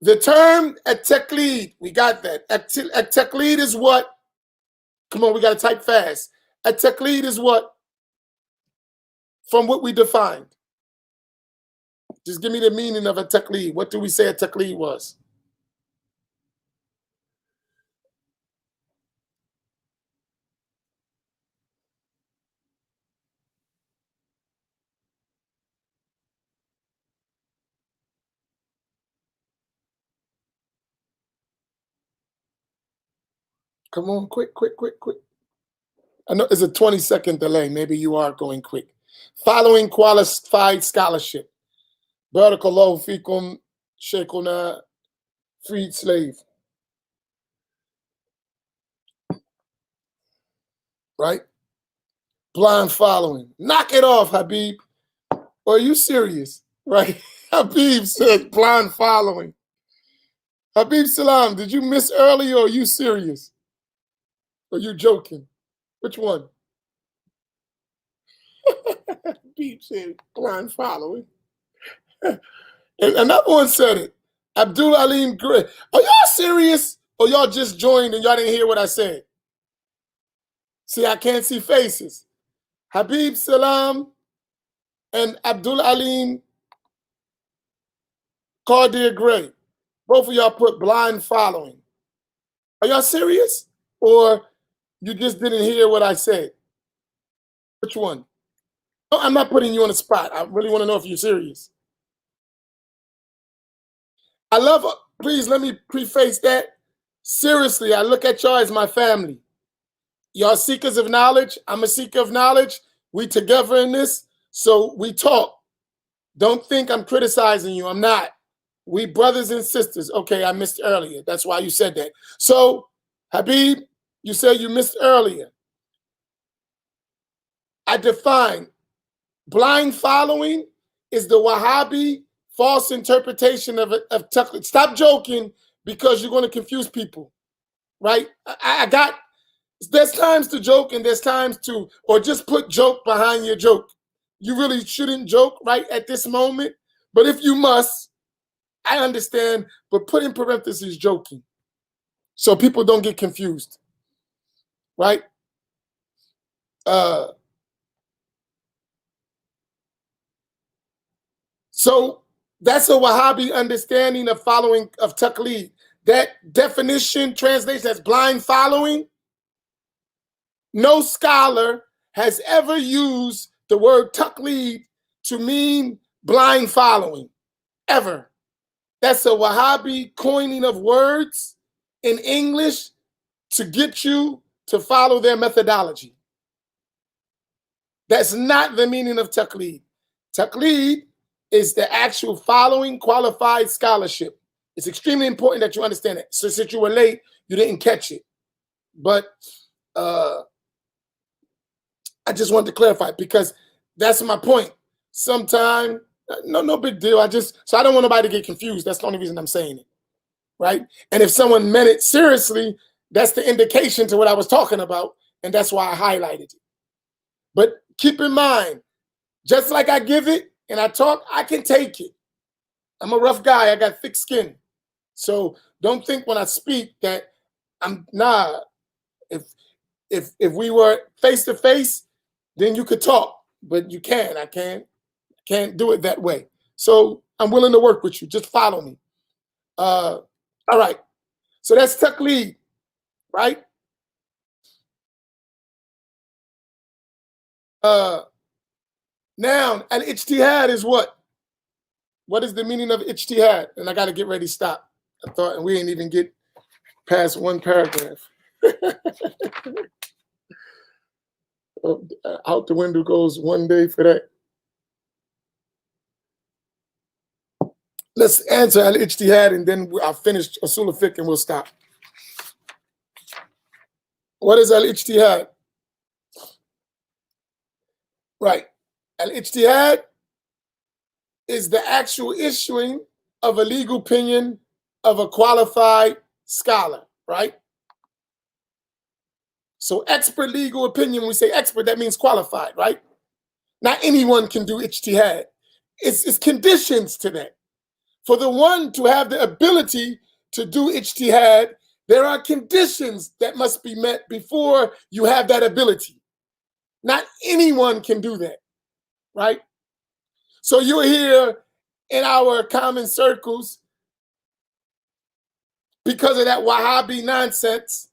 The term at-taqlid, we got that. At-taqlid is what? Come on, we got to type fast. At-taqlid is what? From what we defined. Just give me the meaning of at-taqlid. What do we say at-taqlid was? Come on, quick, quick, quick, quick. I know it's a 20-second delay. Maybe you are going quick. Following qualified scholarship. Barakallahu fikum, Sheikhuna, freed slave. Right? Blind following. Knock it off, Habib. Or are you serious? Right? Habib said blind following. Habib Salam, did you miss earlier or are you serious? Or are you joking? Which one? Habib said blind following. And another one said it. Abdul Alim Gray. Are y'all serious? Or y'all just joined and y'all didn't hear what I said? See, I can't see faces. Habib Salam and Abdul Alim Qadir Gray. Both of y'all put blind following. Are y'all serious? Or you just didn't hear what I said? Which one? No, I'm not putting you on the spot. I really want to know if you're serious. I love, please let me preface that. Seriously, I look at y'all as my family. Y'all seekers of knowledge. I'm a seeker of knowledge. We together in this, so we talk. Don't think I'm criticizing you. I'm not. We brothers and sisters. Okay, I missed earlier. That's why you said that. So, Habib, you said you missed earlier. I define blind following is the Wahhabi false interpretation of taqlid. Stop joking because you're going to confuse people, right? There's times to joke and there's times to, or just put joke behind your joke. You really shouldn't joke right at this moment, but if you must, I understand, but put in parentheses joking so people don't get confused, right? So that's a Wahhabi understanding of following of taqlid. That definition, translation as blind following, no scholar has ever used the word taqlid to mean blind following, ever. That's a Wahhabi coining of words in English to get you to follow their methodology. That's not the meaning of taqlid. Taqlid is the actual following qualified scholarship. It's extremely important that you understand it. So since you were late, you didn't catch it. But I just wanted to clarify because that's my point. Sometime, no big deal. So I don't want nobody to get confused. That's the only reason I'm saying it, right? And if someone meant it seriously, that's the indication to what I was talking about, and that's why I highlighted it. But keep in mind, just like I give it and I talk, I can take it. I'm a rough guy. I got thick skin. So don't think when I speak that If we were face to face, then you could talk, but you can't. I can't do it that way. So I'm willing to work with you. Just follow me. All right. So that's taqlid, right? Now, al-ijtihad is what? What is the meaning of ijtihad? And I got to get ready to stop. I thought, and we ain't even get past one paragraph. Out the window goes one day for that. Let's answer al-ijtihad and then I'll finish usul al-fiqh and we'll stop. What is al-ijtihad? Right. Al-ijtihad is the actual issuing of a legal opinion of a qualified scholar, right? So expert legal opinion, when we say expert, that means qualified, right? Not anyone can do ijtihad. It's conditions to that. For the one to have the ability to do ijtihad, there are conditions that must be met before you have that ability. Not anyone can do that, right? So you're here in our common circles because of that Wahhabi nonsense.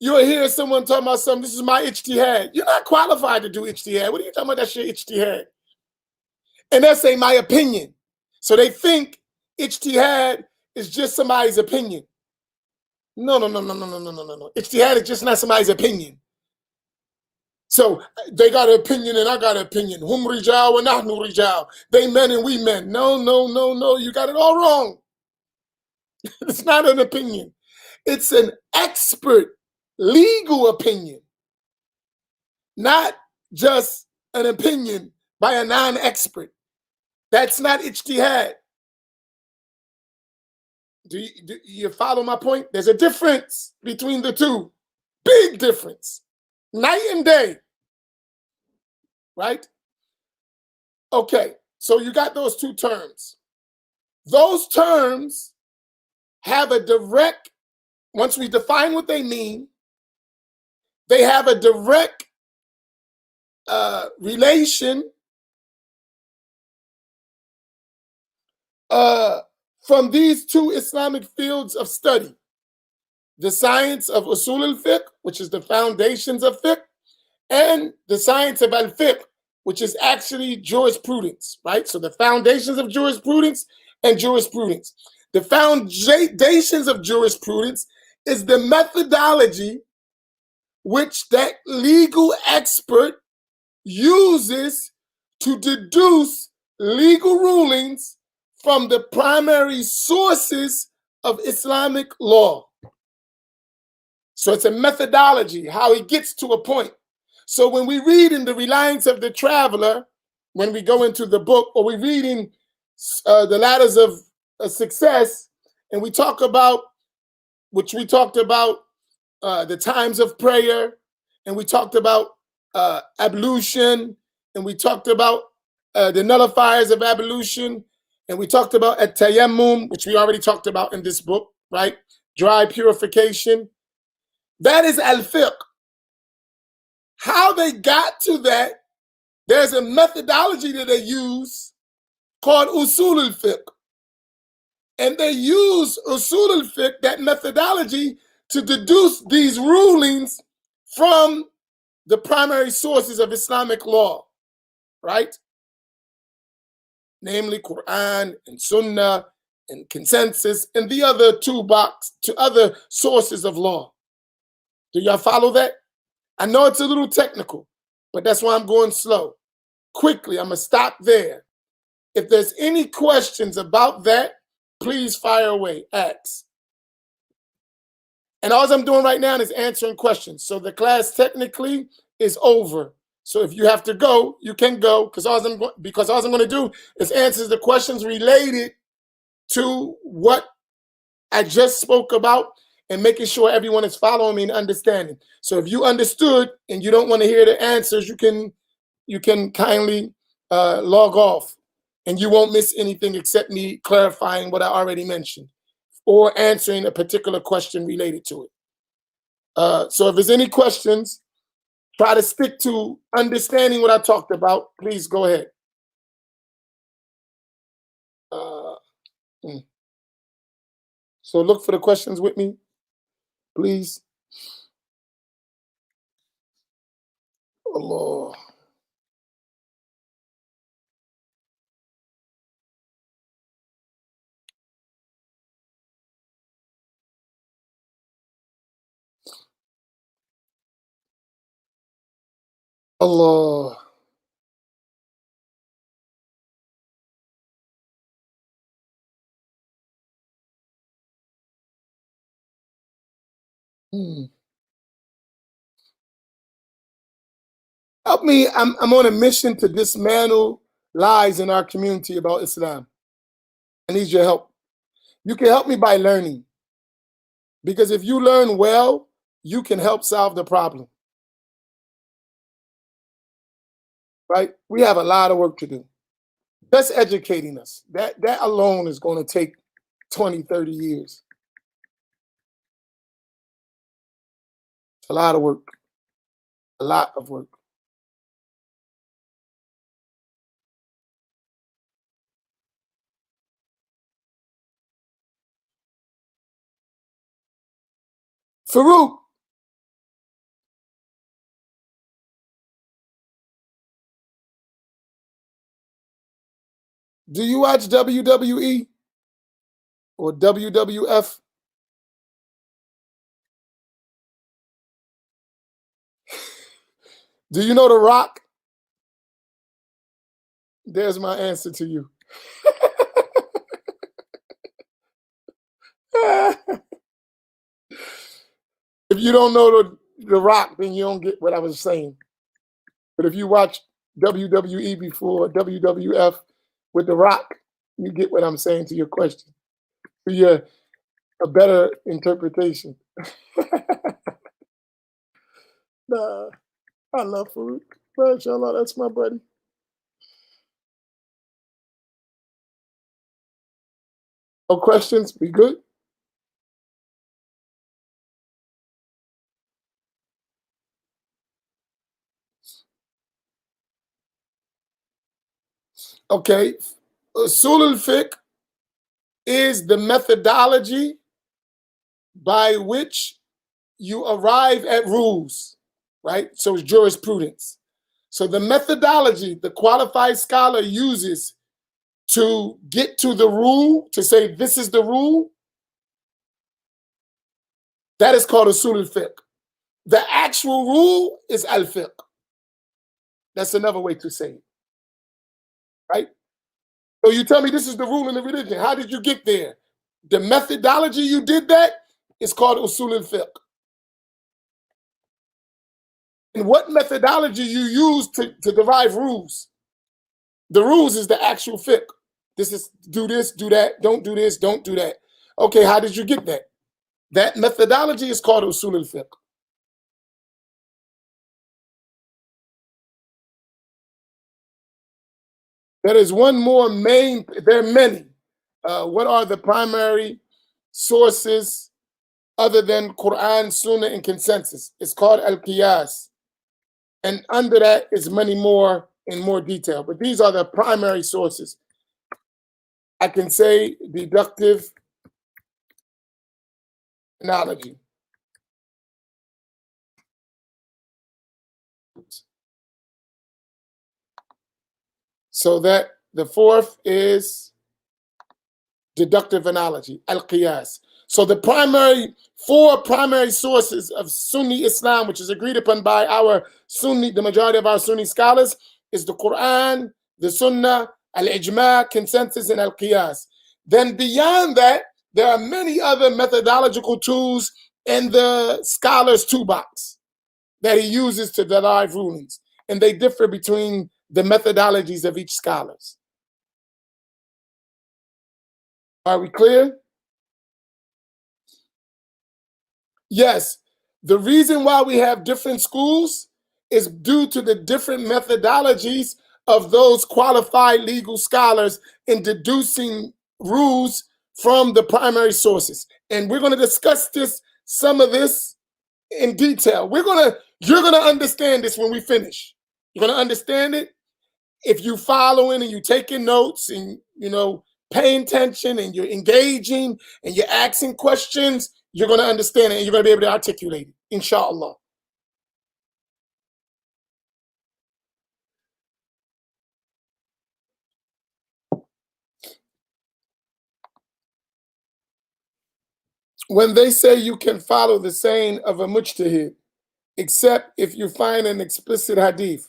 You'll hear someone talking about something, this is my ijtihad. You're not qualified to do ijtihad. What are you talking about? That's your ijtihad. And they'll say my opinion. So they think ijtihad is just somebody's opinion. No. Ijtihad is just not somebody's opinion. So they got an opinion and I got an opinion. Hum rijal wa nahnu rijal. They men and we men. No. You got it all wrong. It's not an opinion. It's an expert legal opinion, not just an opinion by a non-expert. That's not ijtihad. Do you follow my point? There's a difference between the two. Big difference. Night and day. Right? Okay, so you got those two terms. Those terms have a direct, once we define what they mean, they have a direct relation from these two Islamic fields of study. The science of usul al-fiqh, which is the foundations of fiqh, and the science of al-fiqh, which is actually jurisprudence, right? So the foundations of jurisprudence and jurisprudence. The foundations of jurisprudence is the methodology which that legal expert uses to deduce legal rulings from the primary sources of Islamic law. So it's a methodology, how he gets to a point. So when we read in The Reliance of the Traveler, when we go into the book, or we're reading the Ladders of Success, and we talk about, which we talked about the times of prayer, and we talked about ablution, and we talked about the nullifiers of ablution, and we talked about at-tayammum, which we already talked about in this book, right? Dry purification. That is al-fiqh. How they got to that, there's a methodology that they use called usul al-fiqh. And they use usul al-fiqh, that methodology, to deduce these rulings from the primary sources of Islamic law, right? Namely Quran and Sunnah and consensus and the other other sources of law. Do y'all follow that? I know it's a little technical, but that's why I'm going slow. Quickly, I'm going to stop there. If there's any questions about that, please fire away, ask. And all I'm doing right now is answering questions. So the class technically is over. So if you have to go, you can go, because all I'm going to do is answer the questions related to what I just spoke about and making sure everyone is following me and understanding. So if you understood and you don't want to hear the answers, you can kindly log off, and you won't miss anything except me clarifying what I already mentioned or answering a particular question related to it. So if there's any questions, try to stick to understanding what I talked about. Please go ahead. So look for the questions with me, please. Allah. Allah. Help me. I'm on a mission to dismantle lies in our community about Islam. I need your help. You can help me by learning. Because if you learn well, you can help solve the problem. Right? We have a lot of work to do. Just educating us. That alone is going to take 20, 30 years. It's a lot of work. A lot of work. Farouk. Do you watch WWE or WWF? Do you know The Rock? There's my answer to you. If you don't know the Rock, then you don't get what I was saying. But if you watch WWE before WWF with The Rock, you get what I'm saying to your question. So yeah, a better interpretation. Nah, I love Farouk. MashaAllah, that's my buddy. No questions? We good? Okay. Usul al-Fiqh is the methodology by which you arrive at rules, right? So it's jurisprudence. So the methodology the qualified scholar uses to get to the rule, to say this is the rule, that is called usul al-fiqh. The actual rule is al-fiqh. That's another way to say it, right? So you tell me this is the rule in the religion. How did you get there? The methodology you did that is called usul al-fiqh. And what methodology you use to derive rules? The rules is the actual fiqh. This is do this, do that, don't do this, don't do that. Okay, how did you get that? That methodology is called usul al-fiqh. There is one more main, there are many. What are the primary sources other than Quran, Sunnah, and consensus? It's called al-qiyas. And under that is many more in more detail. But these are the primary sources. I can say deductive analogy. So that the fourth is deductive analogy, al-qiyas. So the four primary sources of Sunni Islam, which is agreed upon by the majority of our Sunni scholars, is the Quran, the Sunnah, Al-Ijma, consensus, and Al-Qiyas. Then beyond that, there are many other methodological tools in the scholar's toolbox that he uses to derive rulings, and they differ between the methodologies of each scholar. Are we clear? Yes. The reason why we have different schools is due to the different methodologies of those qualified legal scholars in deducing rules from the primary sources. And we're going to discuss some of this in detail. You're going to understand this when we finish. You're going to understand it if you following and you taking notes and, paying attention and you're engaging and you're asking questions. You're going to understand it and you're going to be able to articulate it, inshallah. When they say you can follow the saying of a mujtahid, except if you find an explicit hadith,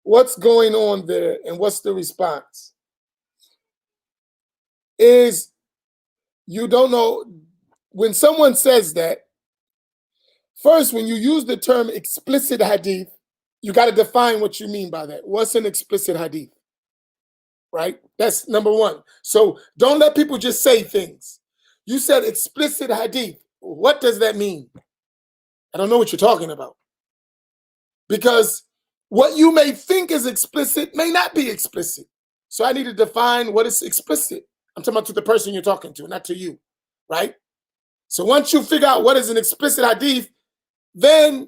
what's going on there and what's the response? Is you don't know, when someone says that, first, when you use the term explicit hadith, you got to define what you mean by that. What's an explicit hadith? Right? That's number one. So don't let people just say things. You said explicit hadith. What does that mean? I don't know what you're talking about. Because what you may think is explicit may not be explicit. So I need to define what is explicit. I'm talking about to the person you're talking to, not to you, right? So once you figure out what is an explicit hadith, then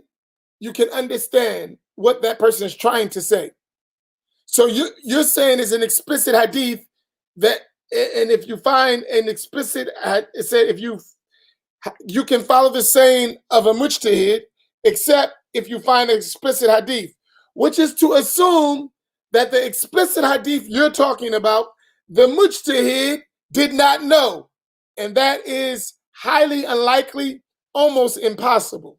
you can understand what that person is trying to say. So you're saying is an explicit hadith that, and if you find an explicit, it said if you can follow the saying of a mujtahid, except if you find an explicit hadith, which is to assume that the explicit hadith you're talking about, the mujtahid did not know. And that is highly unlikely, almost impossible.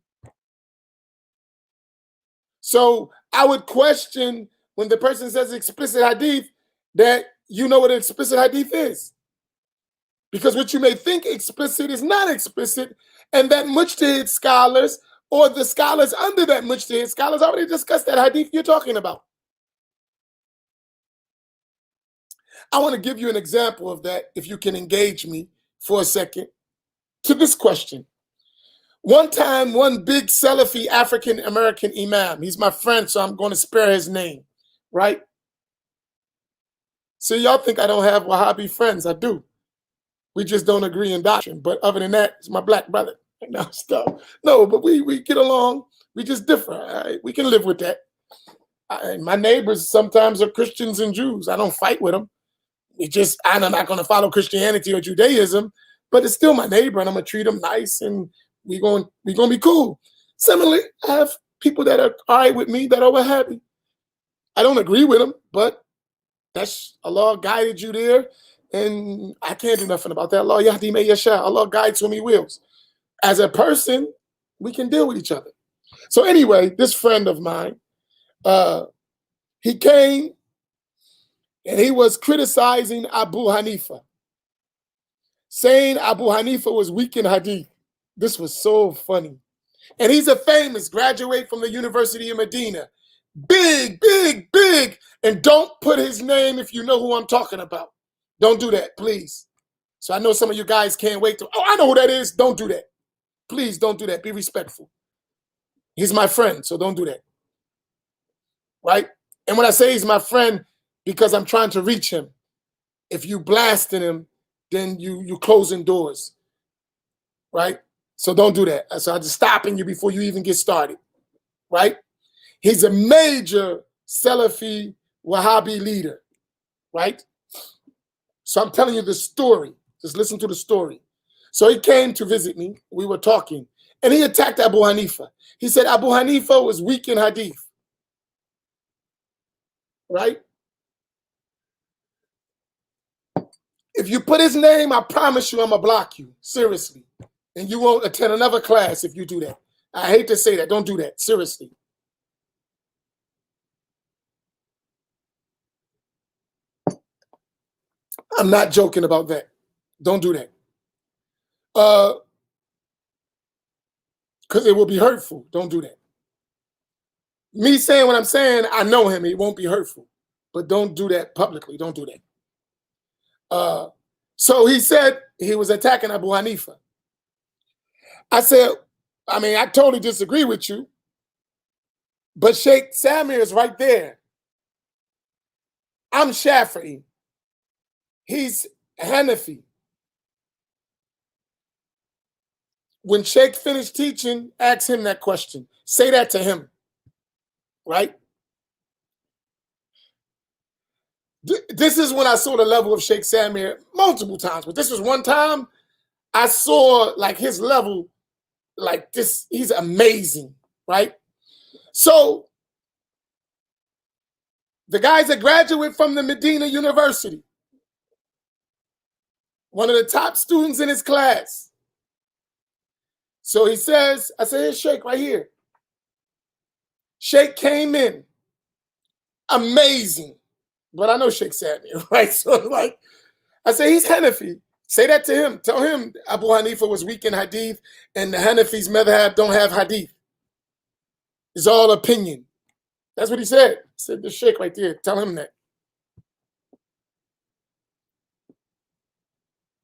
So I would question when the person says explicit hadith that you know what an explicit hadith is. Because what you may think explicit is not explicit, and that mujtahid scholars or the scholars under that mujtahid scholars already discussed that hadith you're talking about. I want to give you an example of that, if you can engage me for a second, to this question. One time, one big Salafi African-American Imam, he's my friend, so I'm going to spare his name, right? So y'all think I don't have Wahhabi friends. I do. We just don't agree in doctrine. But other than that, it's my black brother. No, stop. No, but we get along. We just differ. Right? We can live with that. My neighbors sometimes are Christians and Jews. I don't fight with them. I'm not going to follow Christianity or Judaism, but it's still my neighbor, and I'm going to treat them nice, and we're going to be cool. Similarly, I have people that are all right with me that are Wahhabi. I don't agree with them, but that's Allah guided you there, and I can't do nothing about that. Allah yahdi man yasha. Allah guides whom He wills. As a person, we can deal with each other. So anyway, this friend of mine, he came and he was criticizing Abu Hanifa, saying Abu Hanifa was weak in hadith. This was so funny. And he's a famous graduate from the University of Medina. Big, big, big. And don't put his name if you know who I'm talking about. Don't do that, please. So I know some of you guys can't wait to, I know who that is. Don't do that. Please don't do that. Be respectful. He's my friend, so don't do that. Right? And when I say he's my friend, because I'm trying to reach him. If you blasting him, then you closing doors. Right? So don't do that. So I'm just stopping you before you even get started. Right? He's a major Salafi Wahhabi leader. Right? So I'm telling you the story. Just listen to the story. So he came to visit me. We were talking. And he attacked Abu Hanifa. He said Abu Hanifa was weak in hadith. Right? If you put his name, I promise you I'm going to block you. Seriously. And you won't attend another class if you do that. I hate to say that. Don't do that. Seriously. I'm not joking about that. Don't do that. Because it will be hurtful. Don't do that. Me saying what I'm saying, I know him. It won't be hurtful. But don't do that publicly. Don't do that. So he said he was attacking Abu Hanifa. I said, I mean, I totally disagree with you. But Sheikh Samir is right there. I'm Shafi'i. He's Hanafi. When Sheikh finished teaching, ask him that question. Say that to him. Right? This is when I saw the level of Sheikh Samir multiple times. But this was one time I saw like his level like this. He's amazing. Right? So the guy's a graduate from the Medina University. One of the top students in his class. So he says, I said, here's Sheikh right here. Sheikh came in. Amazing. But I know Sheikh Samir, right? So like, I say he's Hanafi. Say that to him. Tell him Abu Hanifa was weak in hadith and the Hanafis madhab don't have hadith. It's all opinion. That's what he said. He said the Sheikh right there. Tell him that.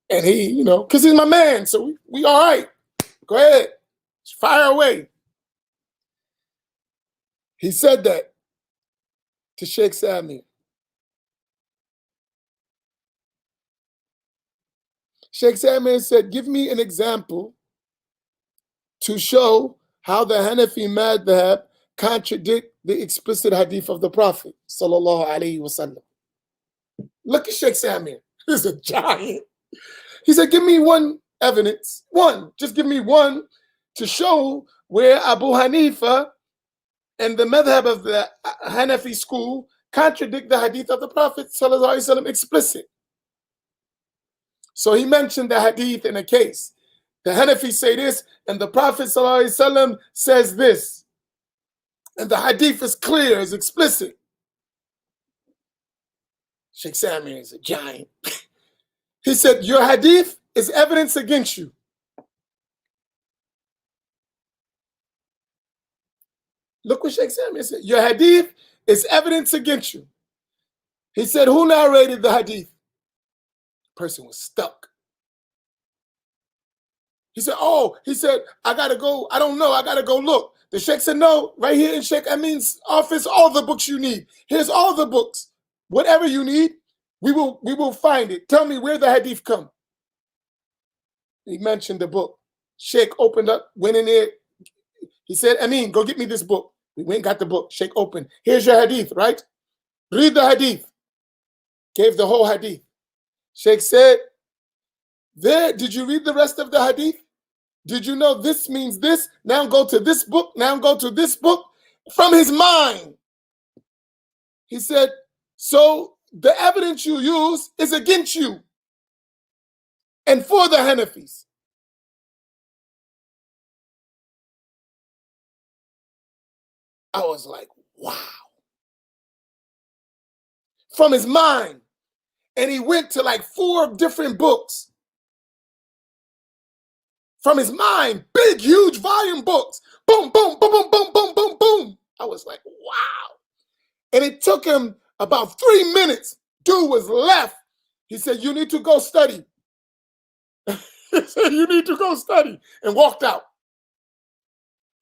And he, you know, because he's my man. So we all right. Go ahead. Fire away. He said that to Sheikh Samir. Sheikh Samir said, give me an example to show how the Hanafi madhab contradict the explicit hadith of the Prophet, sallallahu alaihi wasallam. Look at Sheikh Samir. He's a giant. He said, give me one evidence. One. Just give me one to show where Abu Hanifa and the madhab of the Hanafi school contradict the hadith of the Prophet, sallallahu alaihi wasallam, explicit. So he mentioned the hadith in a case. The Hanafis say this, and the Prophet ﷺ says this. And the hadith is clear, is explicit. Sheikh Samir is a giant. He said, your hadith is evidence against you. Look what Sheikh Samir said. Your hadith is evidence against you. He said, who narrated the hadith? The person was stuck. He said, I got to go. I don't know. I got to go look. The Sheikh said, no, right here in Sheikh Amin's office, all the books you need. Here's all the books. Whatever you need, we will find it. Tell me where the hadith come. He mentioned the book. Sheikh opened up, went in there. He said, Amin, go get me this book. We went and got the book. Sheikh opened. Here's your hadith, right? Read the hadith. Gave the whole hadith. Sheikh said, there, did you read the rest of the hadith? Did you know this means this? Now go to this book. Now go to this book. From his mind. He said, so the evidence you use is against you and for the Hanafis. I was like, wow. From his mind. And he went to like 4 different books. From his mind, big, huge volume books. Boom, boom, boom, boom, boom, boom, boom, boom. I was like, wow. And it took him about 3 minutes. Dude was left. He said, you need to go study. He said, you need to go study. And walked out.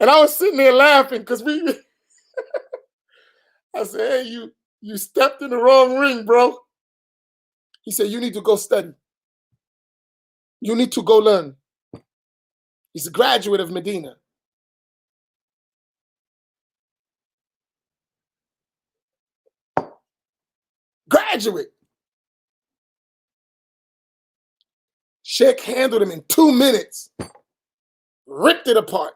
And I was sitting there laughing because I said, hey, you stepped in the wrong ring, bro. He said, you need to go study. You need to go learn. He's a graduate of Medina. Graduate. Sheikh handled him in 2 minutes. Ripped it apart.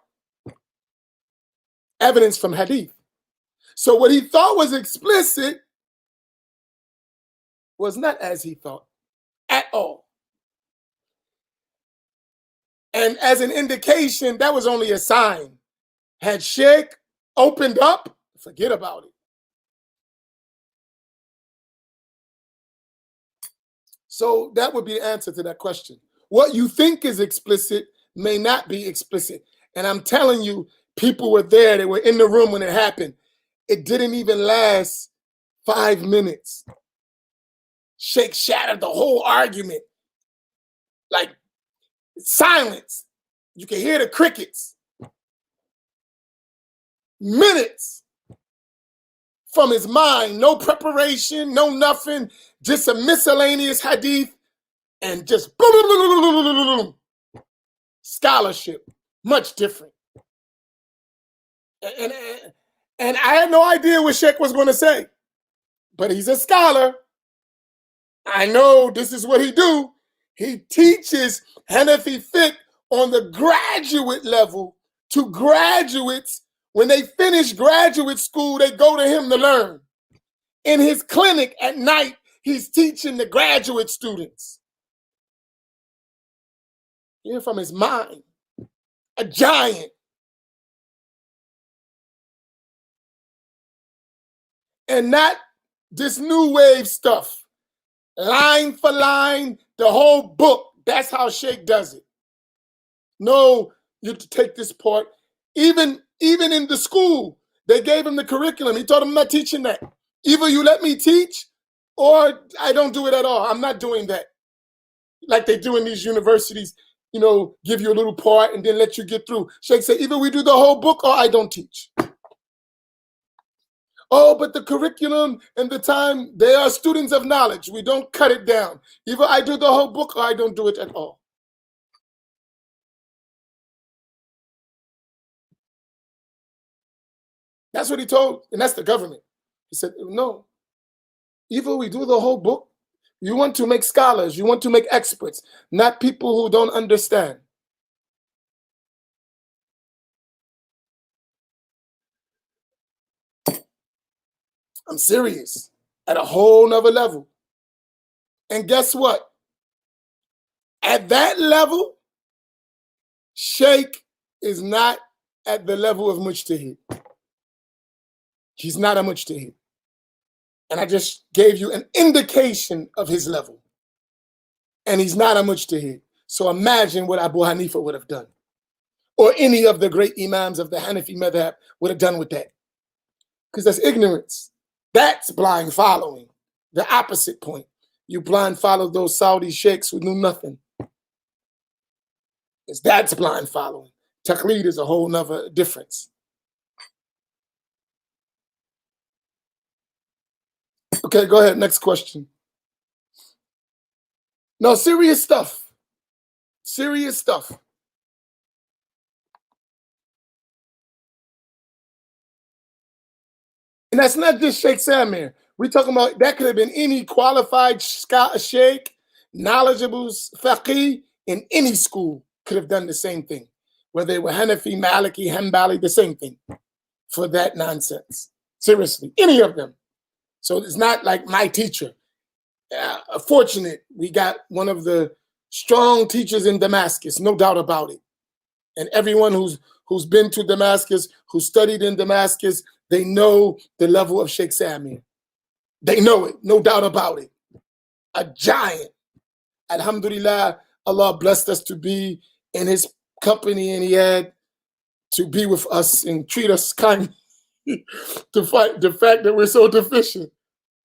Evidence from hadith. So what he thought was explicit was not as he thought at at all. And as an indication, that was only a sign. Had Sheikh opened up, forget about it. So that would be the answer to that question. What you think is explicit may not be explicit. And I'm telling you, people were there. They were in the room when it happened. It didn't even last 5 minutes. Sheikh shattered the whole argument. Like silence. You can hear the crickets. Minutes from his mind. No preparation, no nothing. Just a miscellaneous hadith. And just boom, boom, boom, boom, boom, boom, boom, boom. Scholarship. Much different. And I had no idea what Sheikh was going to say. But he's a scholar. I know this is what he do. He teaches Hanafi fiqh on the graduate level to graduates. When they finish graduate school, they go to him to learn. In his clinic at night, he's teaching the graduate students. Hear from his mind. A giant. And not this new wave stuff. Line for line, the whole book. That's how Sheikh does it. No, you have to take this part. Even in the school, they gave him the curriculum. He told him, I'm not teaching that. Either you let me teach or I don't do it at all. I'm not doing that. Like they do in these universities, you know, give you a little part and then let you get through. Sheikh said, either we do the whole book or I don't teach. Oh, but the curriculum and the time, they are students of knowledge. We don't cut it down. Either I do the whole book or I don't do it at all. That's what he told, and that's the government. He said, no, either we do the whole book. You want to make scholars, you want to make experts, not people who don't understand. I'm serious, at a whole nother level. And guess what? At that level, Sheikh is not at the level of Mujtahid. He's not a Mujtahid. And I just gave you an indication of his level. And he's not a Mujtahid. So imagine what Abu Hanifa would have done. Or any of the great Imams of the Hanafi madhab would have done with that. Because that's ignorance. That's blind following. The opposite point. You blind follow those Saudi sheikhs who knew nothing. That's blind following. Taqleed is a whole nother difference. Okay, go ahead. Next question. No, serious stuff. Serious stuff. And that's not just Sheikh Samir. We're talking about that could have been any qualified sheikh, knowledgeable faqih in any school could have done the same thing. Whether they were Hanafi, Maliki, Hanbali, the same thing for that nonsense. Seriously, any of them. So it's not like my teacher. Fortunate, we got one of the strong teachers in Damascus, no doubt about it. And everyone who's been to Damascus, who studied in Damascus, they know the level of Sheikh Samir. They know it, no doubt about it. A giant. Alhamdulillah, Allah blessed us to be in his company, and he had to be with us and treat us kindly to fight the fact that we're so deficient.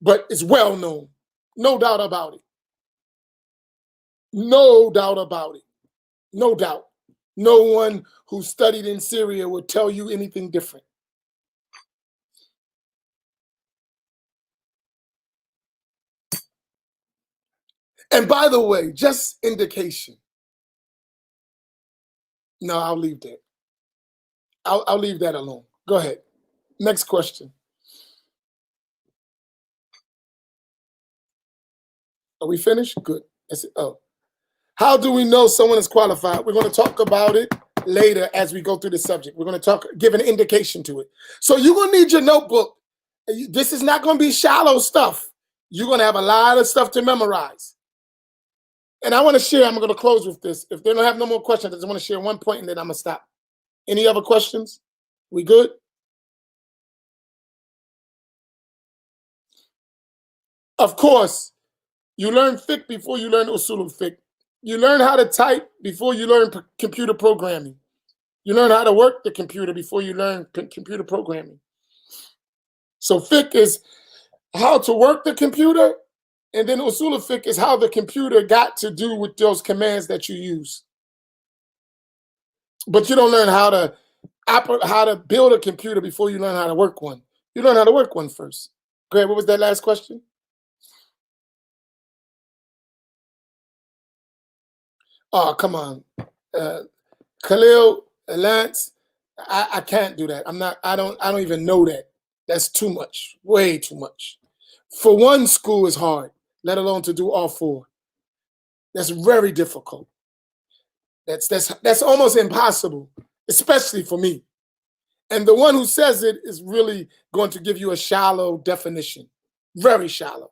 But it's well known. No doubt about it. No doubt about it. No doubt. No one who studied in Syria would tell you anything different. And by the way, just indication. No, I'll leave that. I'll leave that alone. Go ahead. Next question. Are we finished? Good. That's it. Oh. How do we know someone is qualified? We're going to talk about it later as we go through the subject. We're going to give an indication to it. So you're going to need your notebook. This is not going to be shallow stuff. You're going to have a lot of stuff to memorize. And I want to share, I'm going to close with this. If they don't have no more questions, I just want to share one point and then I'm going to stop. Any other questions? We good? Of course, you learn fiqh before you learn usul fiqh. You learn how to type before you learn computer programming. You learn how to work the computer before you learn computer programming. So fiqh is how to work the computer, and then usul fiqh is how the computer got to do with those commands that you use. But you don't learn how to build a computer before you learn how to work one. You learn how to work one first. Great. What was that last question? Oh, come on. Khalil, Lance, I can't do that. I don't even know that. That's too much. Way too much. For one school is hard, let alone to do all four. That's very difficult. That's almost impossible, especially for me. And the one who says it is really going to give you a shallow definition, very shallow.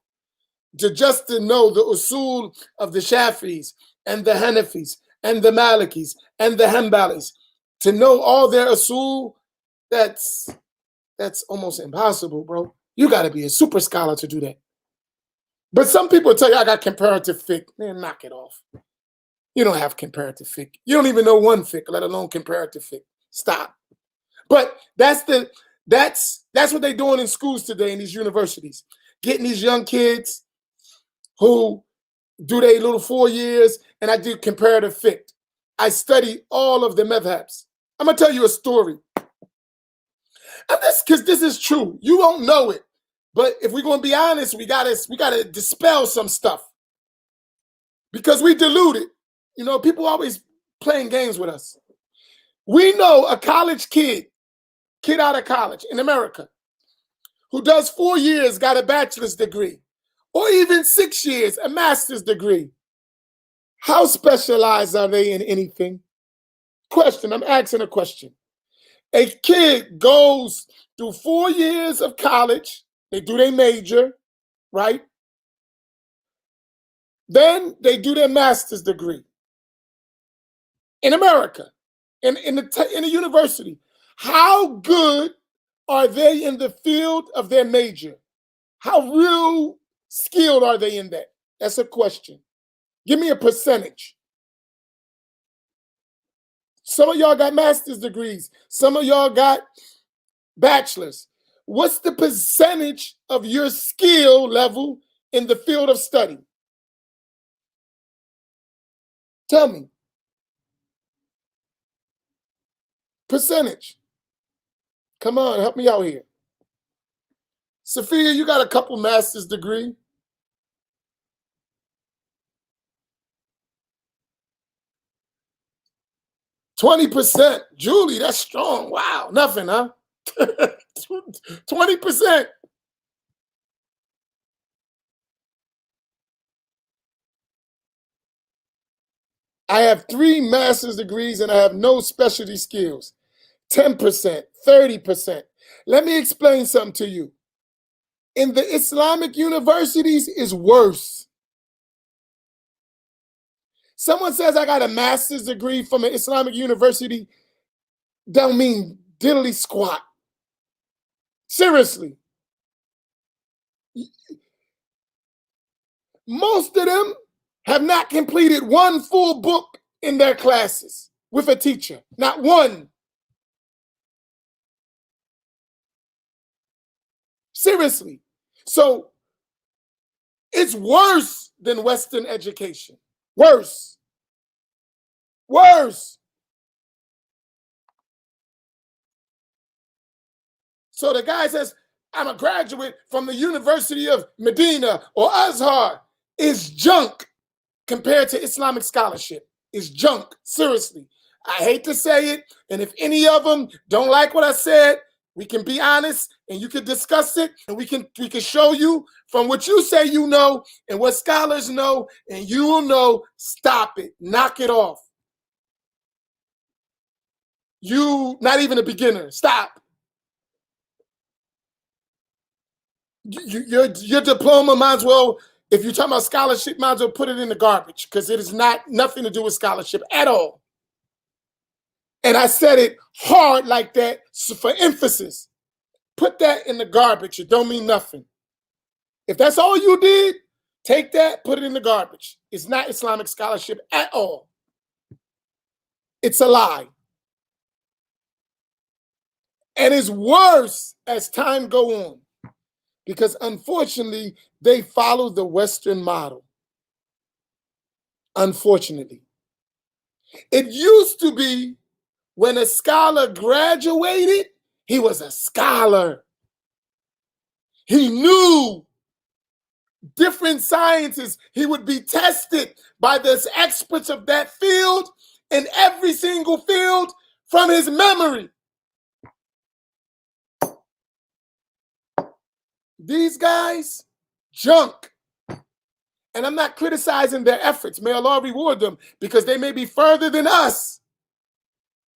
Just to know the usul of the Shafis and the Hanafis and the Malikis and the Hanbalis, to know all their usul, that's almost impossible, bro. You got to be a super scholar to do that. But some people tell you, I got comparative fiqh. Man, knock it off. You don't have comparative fiqh. You don't even know one fiqh, let alone comparative fiqh. Stop. But that's what they're doing in schools today, in these universities. Getting these young kids who do their little 4 years, and I do comparative fiqh. I study all of the madhabs. I'm going to tell you a story. Because this is true. You won't know it. But if we're going to be honest, we gotta dispel some stuff. Because we dilute it. You know, people always playing games with us. We know a college kid out of college in America, who does 4 years, got a bachelor's degree, or even 6 years, a master's degree. How specialized are they in anything? Question, I'm asking a question. A kid goes through 4 years of college, they do their major, right? Then they do their master's degree in America, in the university. How good are they in the field of their major? How real skilled are they in that? That's a question. Give me a percentage. Some of y'all got master's degrees. Some of y'all got bachelor's. What's the percentage of your skill level in the field of study? Tell me. Percentage. Come on, help me out here. Sophia, you got a couple master's degree. %. Julie, that's strong. Wow, nothing, huh? 20%. I have 3 master's degrees and I have no specialty skills. 10%, 30%. Let me explain something to you. In the Islamic universities is worse. Someone says I got a master's degree from an Islamic university, don't mean diddly squat. Seriously. Most of them have not completed one full book in their classes with a teacher. Not one. Seriously. So it's worse than Western education. Worse. Worse. So the guy says, I'm a graduate from the University of Medina or Azhar. It's junk compared to Islamic scholarship. It's junk. Seriously. I hate to say it. And if any of them don't like what I said, we can be honest and you can discuss it and we can show you from what you say you know and what scholars know, and you will know. Stop it. Knock it off. You not even a beginner. Stop. Your diploma might as well If you're talking about scholarship, might as well put it in the garbage because it is nothing to do with scholarship at all. And I said it hard like that for emphasis. Put that in the garbage. It don't mean nothing. If that's all you did, take that, put it in the garbage. It's not Islamic scholarship at all. It's a lie. And it's worse as time go on because unfortunately, they follow the Western model. Unfortunately. It used to be when a scholar graduated, he was a scholar. He knew different sciences. He would be tested by the experts of that field in every single field from his memory. These guys, junk. And I'm not criticizing their efforts. May Allah reward them because they may be further than us.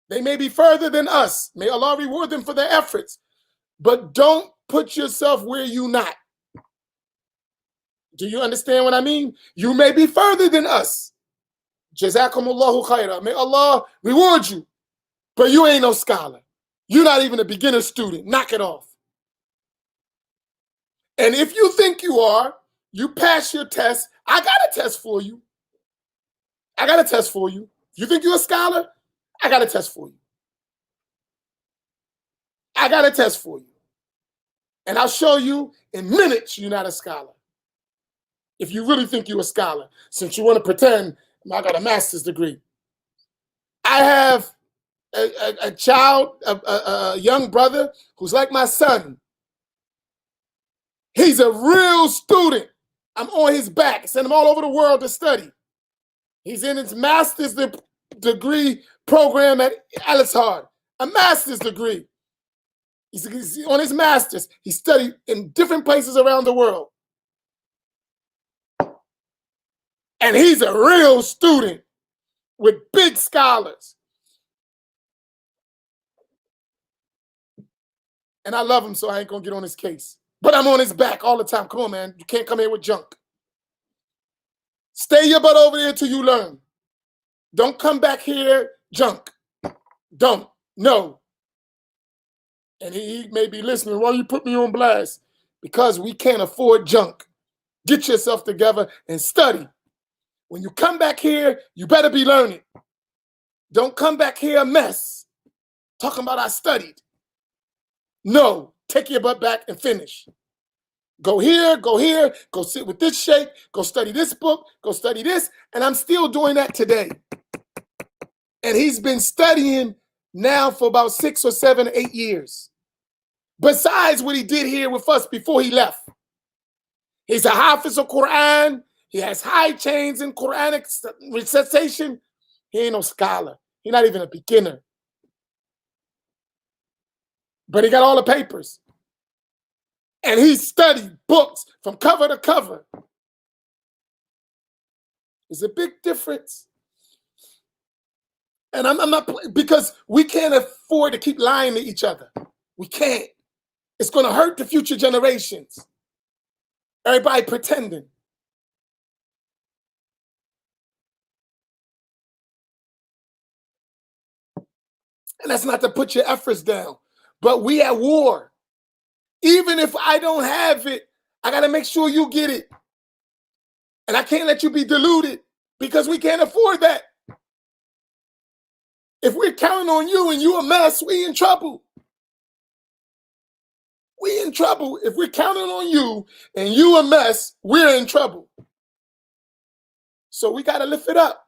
They may be further than us. May Allah reward them for their efforts. But don't put yourself where you're not. Do you understand what I mean? You may be further than us. Jazakumullahu khairah. May Allah reward you. But you ain't no scholar. You're not even a beginner student. Knock it off. And if you think you are, you pass your test. I got a test for you. I got a test for you. If you think you're a scholar, I got a test for you. I got a test for you. And I'll show you in minutes you're not a scholar. If you really think you're a scholar, since you want to pretend I got a master's degree. I have a child, a young brother who's like my son. He's a real student. I'm on his back. I send him all over the world to study. He's in his master's degree program at Al-Azhar, a master's degree. He's on his master's. He studied in different places around the world. And he's a real student with big scholars. And I love him, so I ain't going to get on his case. But I'm on his back all the time. Come on, man. You can't come here with junk. Stay your butt over there till you learn. Don't come back here junk. Don't. No. And he may be listening. Why you put me on blast? Because we can't afford junk. Get yourself together and study. When you come back here, you better be learning. Don't come back here a mess. Talking about I studied. No. Take your butt back and finish. Go here, go sit with this sheikh, go study this book, go study this. And I'm still doing that today. And he's been studying now for about 6 or 7 or 8 years. Besides what he did here with us before he left. He's a hafiz of Quran. He has high chains in Quranic recitation. He ain't no scholar. He's not even a beginner. But he got all the papers. And he studied books from cover to cover. There's a big difference. And I'm not, because we can't afford to keep lying to each other. We can't. It's going to hurt the future generations. Everybody pretending. And that's not to put your efforts down. But we at war. Even if I don't have it, I got to make sure you get it. And I can't let you be deluded because we can't afford that. If we're counting on you and you a mess, we in trouble. We in trouble. If we're counting on you and you a mess, we're in trouble. So we got to lift it up.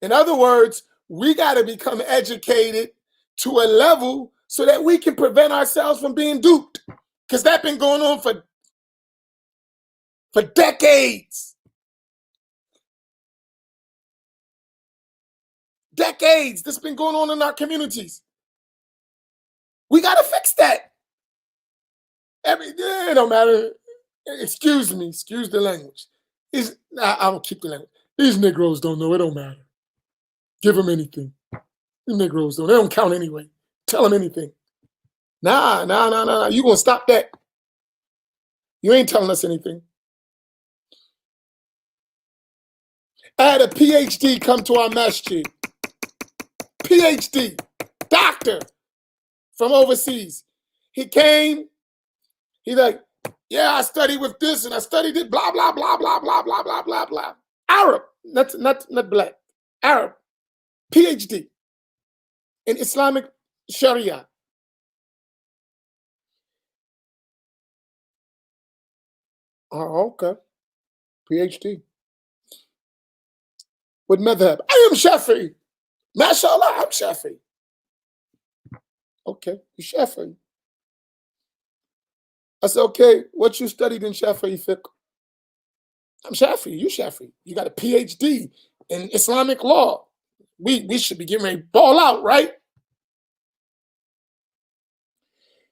In other words, we got to become educated to a level so that we can prevent ourselves from being duped. Because that's been going on for decades. Decades. This has been going on in our communities. We got to fix that. It don't matter. Excuse me. Excuse the language. I will keep the language. These Negroes don't know. It don't matter. Give them anything. The Negroes don't. They don't count anyway. Tell them anything. Nah. You going to stop that. You ain't telling us anything. I had a PhD come to our masjid. PhD, doctor from overseas. He came, he like, yeah, I studied with this and I studied it, blah, blah, blah, blah, blah, blah, blah, blah, blah. Arab, not black, Arab, PhD in Islamic Sharia. Oh, okay. PhD. With madhab. I am Shafi'i. MashaAllah, I'm Shafi'i. Okay, you Shafi'i. I said, okay, what you studied in Shafi'i fiqh? I'm Shafi'i, you Shafi'i. You got a PhD in Islamic law. We should be getting ready to ball out, right?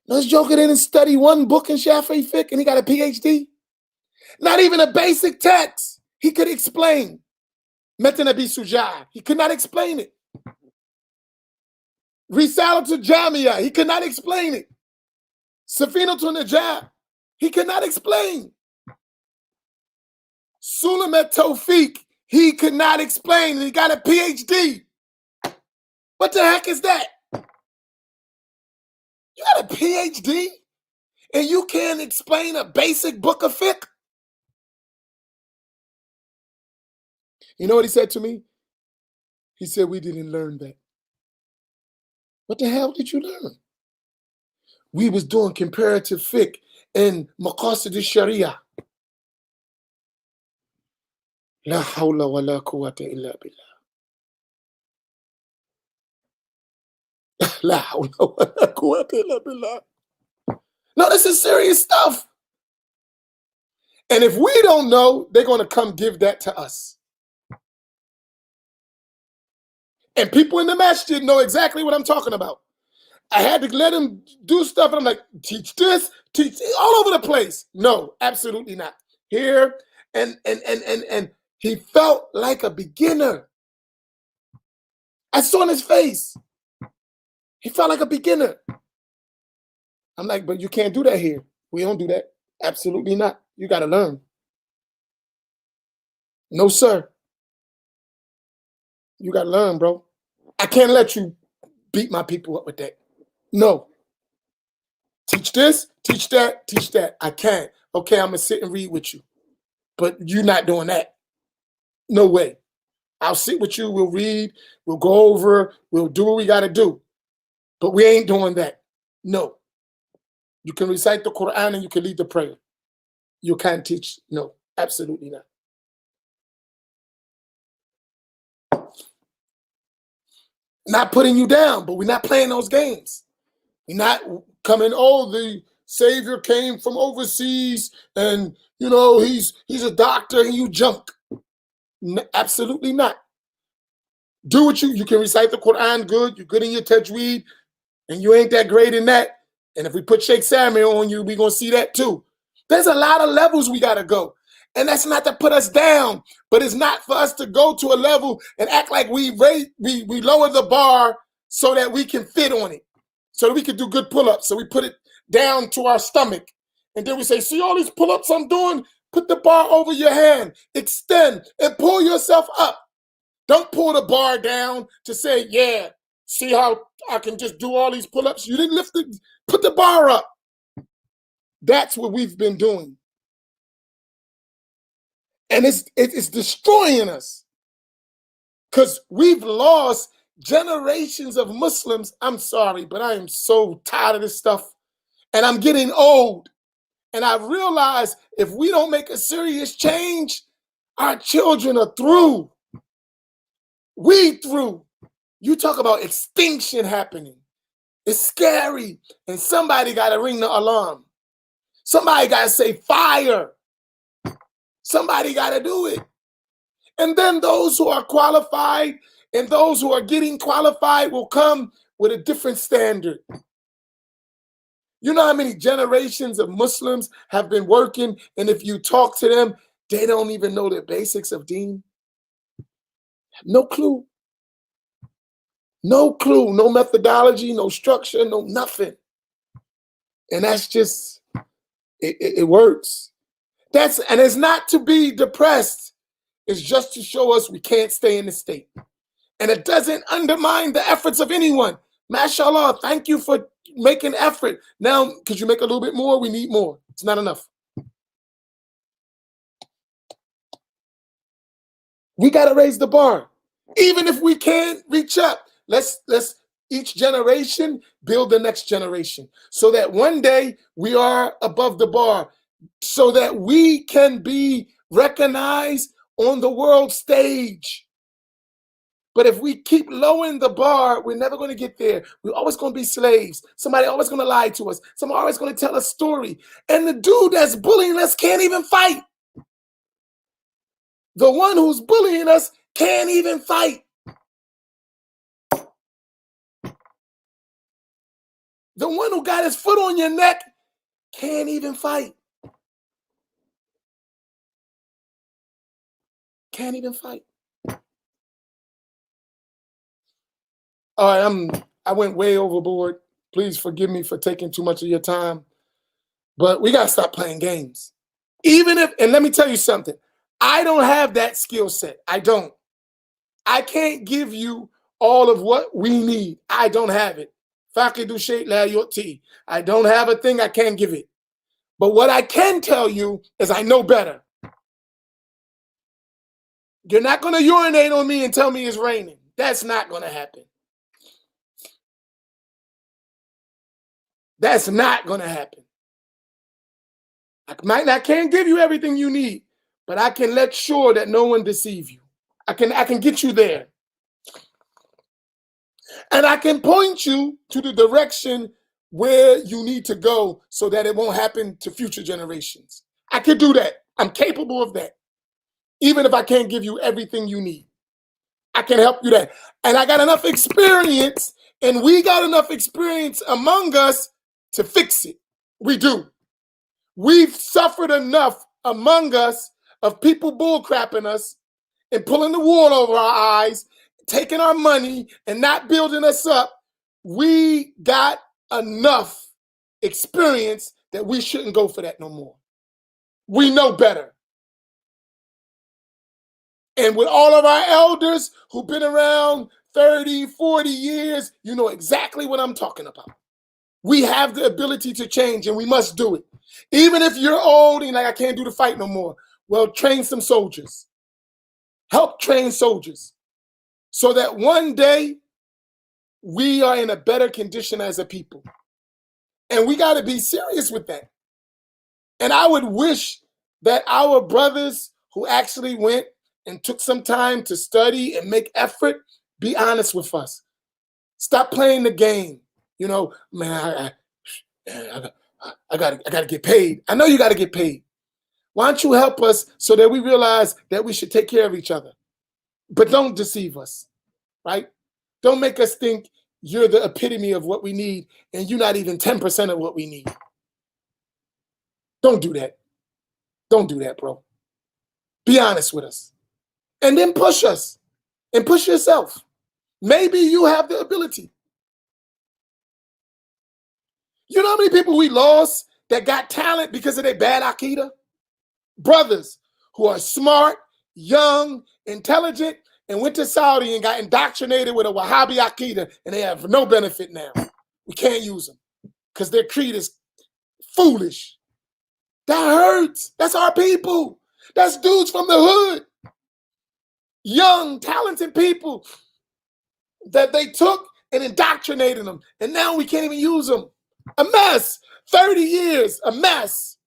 This joker didn't study one book in Shafi'i fiqh and he got a PhD. Not even a basic text he could explain. Matan Abi Suja, he could not explain it. Risala to Jamia, he could not explain it. Safina to Najah, he could not explain. Sulam at Tawfiq, he could not explain, and he got a PhD. What the heck is that? You got a PhD, and you can't explain a basic book of fiqh? You know what he said to me? He said, we didn't learn that. What the hell did you learn? We was doing comparative fiqh and maqasid al-sharia. La hawla wa la quwwata illa billah. La hawla wa la quwwata illa billah. No, this is serious stuff. And if we don't know, they're going to come give that to us. And people in the masjid know exactly what I'm talking about. I had to let him do stuff, and I'm like, teach this, teach all over the place. No, absolutely not. Here, and he felt like a beginner. I saw in his face. He felt like a beginner. I'm like, but you can't do that here. We don't do that. Absolutely not. You got to learn. No, sir. You got to learn, bro. I can't let you beat my people up with that. No. Teach this, teach that, teach that. I can't. Okay, I'm going to sit and read with you. But you're not doing that. No way. I'll sit with you. We'll read. We'll go over. We'll do what we got to do. But we ain't doing that. No. You can recite the Quran and you can lead the prayer. You can't teach. No, absolutely not. Not putting you down, but we're not playing those games. We're not coming, oh, the Savior came from overseas and, you know, he's a doctor and you junk. No, absolutely not. Do what you can recite the Quran good. You're good in your tajweed and you ain't that great in that. And if we put Sheikh Samuel on you, we're going to see that too. There's a lot of levels we got to go. And that's not to put us down, but it's not for us to go to a level and act like we lower the bar so that we can fit on it, so that we can do good pull-ups. So we put it down to our stomach. And then we say, see all these pull-ups I'm doing? Put the bar over your hand, extend, and pull yourself up. Don't pull the bar down to say, yeah, see how I can just do all these pull-ups? You didn't lift it, put the bar up. That's what we've been doing. And it's destroying us because we've lost generations of Muslims. I'm sorry, but I am so tired of this stuff. And I'm getting old. And I realize if we don't make a serious change, our children are through. We through. You talk about extinction happening. It's scary. And somebody got to ring the alarm. Somebody got to say fire. Somebody got to do it. And then those who are qualified and those who are getting qualified will come with a different standard. You know how many generations of Muslims have been working, and if you talk to them, they don't even know the basics of deen? No clue. No clue, no methodology, no structure, no nothing. And that's just, it works. And it's not to be depressed. is just to show us we can't stay in the state. And it doesn't undermine the efforts of anyone. MashaAllah, thank you for making effort. Now, could you make a little bit more? We need more. It's not enough. We got to raise the bar. Even if we can't reach up, let's each generation build the next generation so that one day we are above the bar, so that we can be recognized on the world stage. But if we keep lowering the bar, we're never going to get there. We're always going to be slaves. Somebody always going to lie to us. Somebody always going to tell a story. And the dude that's bullying us can't even fight. The one who's bullying us can't even fight. The one who got his foot on your neck can't even fight. Can't even fight. All right, I went way overboard. Please forgive me for taking too much of your time. But we got to stop playing games. Even if, and let me tell you something, I don't have that skill set. I don't. I can't give you all of what we need. I don't have it. Faqidu shay la yu'ti. I don't have a thing, I can't give it. But what I can tell you is I know better. You're not going to urinate on me and tell me it's raining. That's not going to happen. That's not going to happen. I can't give you everything you need, but I can let sure that no one deceive you. I can get you there. And I can point you to the direction where you need to go so that it won't happen to future generations. I can do that. I'm capable of that. Even if I can't give you everything you need, I can help you there. And I got enough experience, and we got enough experience among us to fix it. We do. We've suffered enough among us of people bullcrapping us and pulling the wool over our eyes, taking our money and not building us up. We got enough experience that we shouldn't go for that no more. We know better. And with all of our elders who've been around 30, 40 years, you know exactly what I'm talking about. We have the ability to change, and we must do it. Even if you're old and like, I can't do the fight no more, well, train some soldiers. Help train soldiers so that one day we are in a better condition as a people. And we got to be serious with that. And I would wish that our brothers who actually went and took some time to study and make effort, be honest with us. Stop playing the game. You know, man, I gotta get paid. I know you gotta get paid. Why don't you help us so that we realize that we should take care of each other? But don't deceive us, right? Don't make us think you're the epitome of what we need and you're not even 10% of what we need. Don't do that. Don't do that, bro. Be honest with us. And then push us and push yourself. Maybe you have the ability. You know how many people we lost that got talent because of their bad Aqidah? Brothers who are smart, young, intelligent, and went to Saudi and got indoctrinated with a Wahhabi Aqidah, and they have no benefit now. We can't use them because their creed is foolish. That hurts. That's our people. That's dudes from the hood. Young, talented people that they took and indoctrinated them, and now we can't even use them. A mess. 30 years, a mess.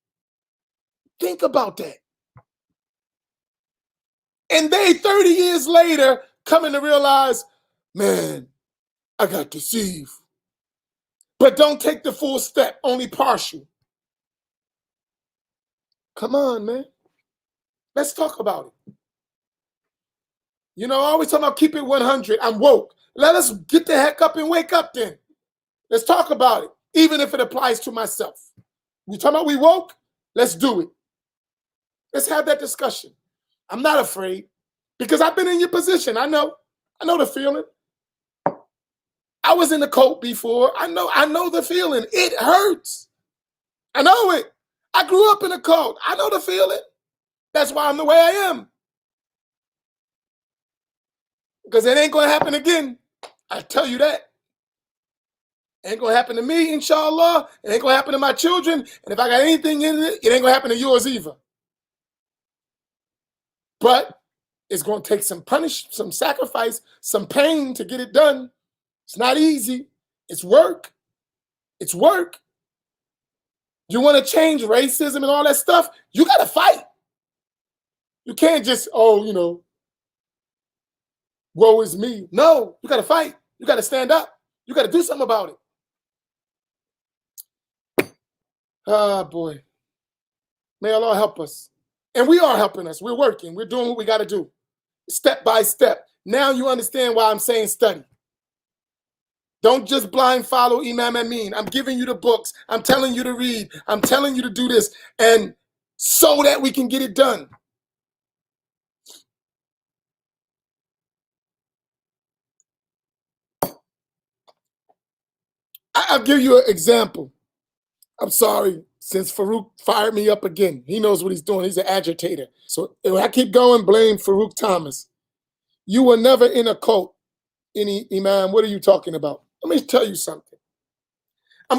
Think about that. And they, 30 years later, coming to realize, man, I got deceived. But don't take the full step, only partial. Come on, man. Let's talk about it. You know, I always talk about keep it 100. I'm woke. Let us get the heck up and wake up then. Let's talk about it, even if it applies to myself. We talking about we woke? Let's do it. Let's have that discussion. I'm not afraid because I've been in your position. I know the feeling. I was in the cult before. I know the feeling. It hurts. I know it. I grew up in a cult. I know the feeling. That's why I'm the way I am. Because it ain't going to happen again. I tell you that. It ain't going to happen to me, inshallah. It ain't going to happen to my children. And if I got anything in it, it ain't going to happen to yours either. But it's going to take some some sacrifice, some pain to get it done. It's not easy. It's work. It's work. You want to change racism and all that stuff? You got to fight. You can't just, woe is me. No, you got to fight. You got to stand up. You got to do something about it. Ah, boy. May Allah help us. And we are helping us. We're working. We're doing what we got to do. Step by step. Now you understand why I'm saying study. Don't just blind follow Imam Amin. I'm giving you the books. I'm telling you to read. I'm telling you to do this. And so that we can get it done. I'll give you an example. I'm sorry, since Farouk fired me up again. He knows what he's doing. He's an agitator. So if I keep going, blame Farouk Thomas. You were never in a cult, any Imam. What are you talking about? Let me tell you something.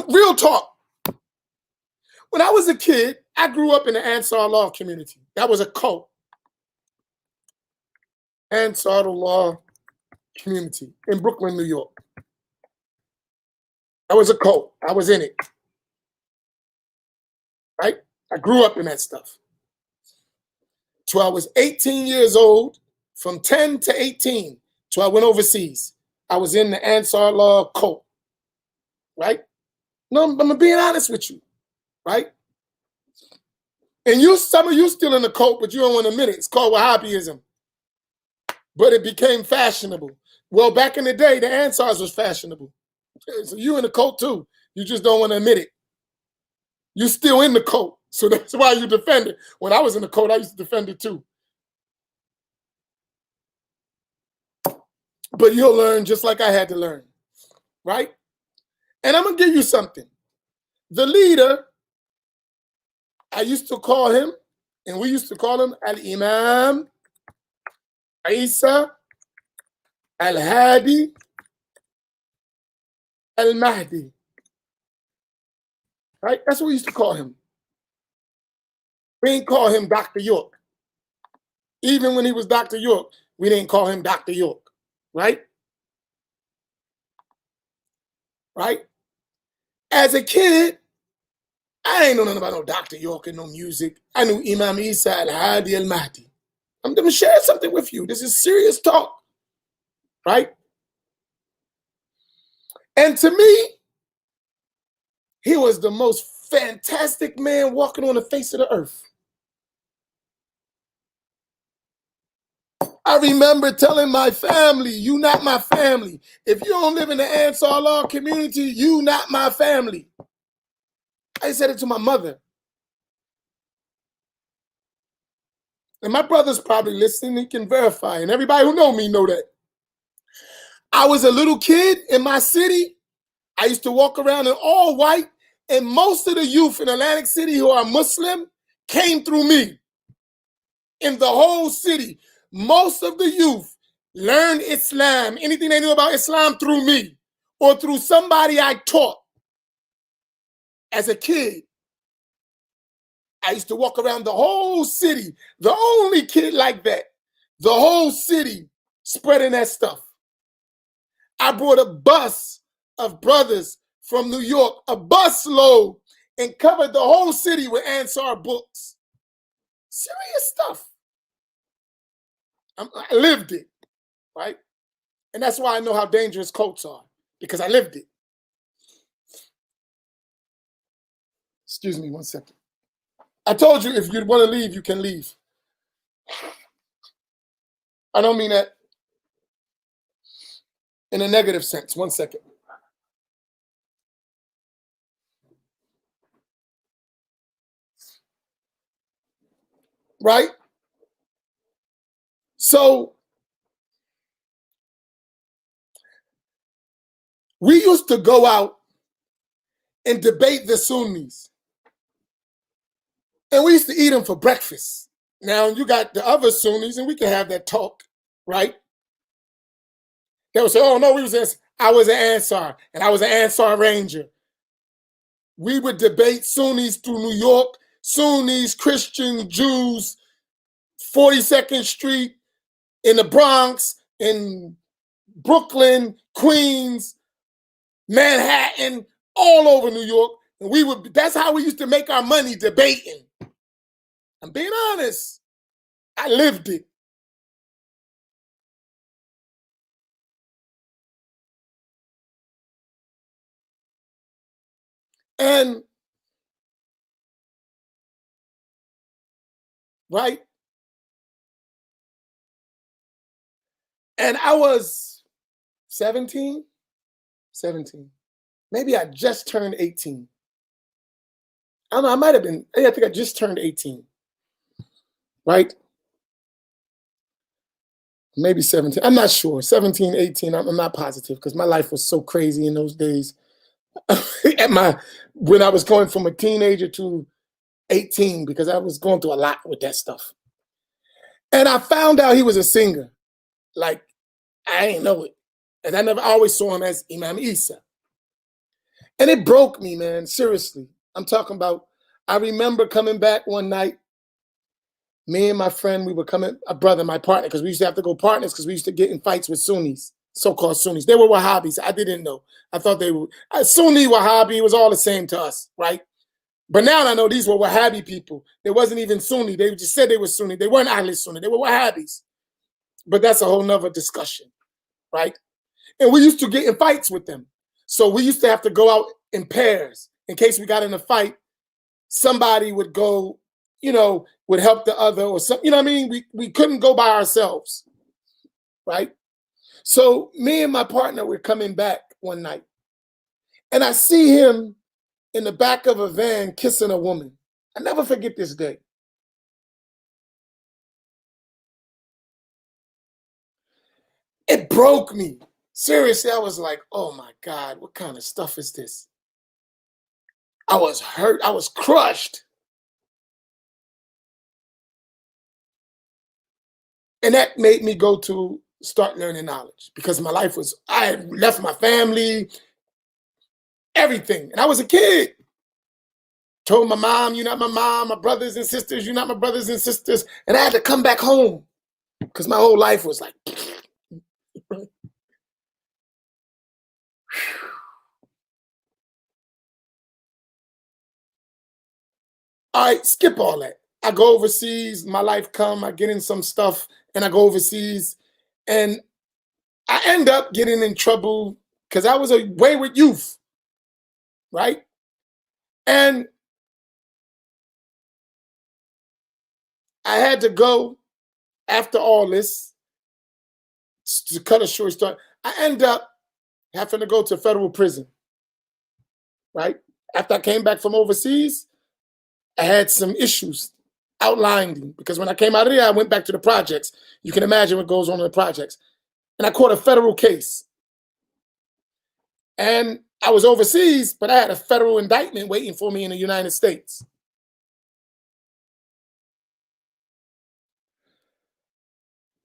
Real talk. When I was a kid, I grew up in the Ansar Allah community. That was a cult. Ansar Allah community in Brooklyn, New York. That was a cult. I was in it. Right? I grew up in that stuff. Till I was 18 years old, from 10 to 18, till I went overseas. I was in the Ansar Allah cult. Right? No, I'm being honest with you. Right? And some of you still in the cult, but you don't want to admit it. It's called Wahhabism. But it became fashionable. Well, back in the day, the Ansars was fashionable. So you in the cult too. You just don't want to admit it. You're still in the cult. So that's why you defend it. When I was in the cult, I used to defend it too. But you'll learn just like I had to learn. Right? And I'm going to give you something. The leader, I used to call him, and we used to call him Al-Imam Isa Al-Hadi Al-Mahdi. Right? That's what we used to call him. We didn't call him Dr. York. Even when he was Dr. York, we didn't call him Dr. York. Right? Right? As a kid, I ain't know nothing about no Dr. York and no music. I knew Imam Isa Al-Hadi Al-Mahdi. I'm going to share something with you. This is serious talk. Right? And to me, he was the most fantastic man walking on the face of the earth. I remember telling my family, you not my family. If you don't live in the Ansar Allah community, you not my family. I said it to my mother. And my brother's probably listening, he can verify. And everybody who know me know that. I was a little kid in my city. I used to walk around in all white. And most of the youth in Atlantic City who are Muslim came through me. In the whole city, most of the youth learned Islam, anything they knew about Islam, through me or through somebody I taught. As a kid, I used to walk around the whole city, the only kid like that, the whole city spreading that stuff. I brought a bus of brothers from New York, a bus load, and covered the whole city with Ansar books. Serious stuff. I lived it, right? And that's why I know how dangerous cults are, because I lived it. Excuse me 1 second. I told you if you want to leave, you can leave. I don't mean that in a negative sense. 1 second. Right? So we used to go out and debate the Sunnis. And we used to eat them for breakfast. Now you got the other Sunnis, and we can have that talk, right? They would say, oh no, I was an Ansar, and I was an Ansar Ranger. We would debate Sunnis through New York, Sunnis, Christians, Jews, 42nd Street, in the Bronx, in Brooklyn, Queens, Manhattan, all over New York. And that's how we used to make our money, debating. I'm being honest. I lived it. And, right? And I was 17. Maybe I just turned 18. I don't know, I might have been, I think I just turned 18. Right? Maybe 17. I'm not sure. 17, 18. I'm not positive because my life was so crazy in those days. When I was going from a teenager to 18, because I was going through a lot with that stuff. And I found out he was a singer. Like, I didn't know it. And I always saw him as Imam Isa. And it broke me, man. Seriously. I'm talking about, I remember coming back one night. Me and my friend, we were coming, a brother, my partner, because we used to have to go partners because we used to get in fights with Sunnis, so-called Sunnis. They were Wahhabis. I didn't know. I thought they were Sunni, Wahhabi. It was all the same to us, right? But now I know these were Wahhabi people. They wasn't even Sunni. They just said they were Sunni. They weren't Ahl Sunni. They were Wahhabis. But that's a whole nother discussion, right? And we used to get in fights with them. So we used to have to go out in pairs in case we got in a fight. Somebody would go, would help the other or something. You know what I mean? We couldn't go by ourselves, right? So me and my partner were coming back one night, and I see him in the back of a van kissing a woman. I never forget this day. It broke me. Seriously, I was like, oh my God, what kind of stuff is this? I was hurt. I was crushed. And that made me go to start learning knowledge because my life was, I had left my family, everything. And I was a kid. Told my mom, you're not my mom, my brothers and sisters, you're not my brothers and sisters. And I had to come back home because my whole life was like, all right, skip all that. I go overseas, my life come, I get in some stuff and I go overseas and I end up getting in trouble because I was a wayward youth, right? And I had to go after all this, to cut a short story, I end up having to go to federal prison, right? After I came back from overseas, I had some issues outlining because when I came out of there, I went back to the projects. You can imagine what goes on in the projects. And I caught a federal case. And I was overseas, but I had a federal indictment waiting for me in the United States.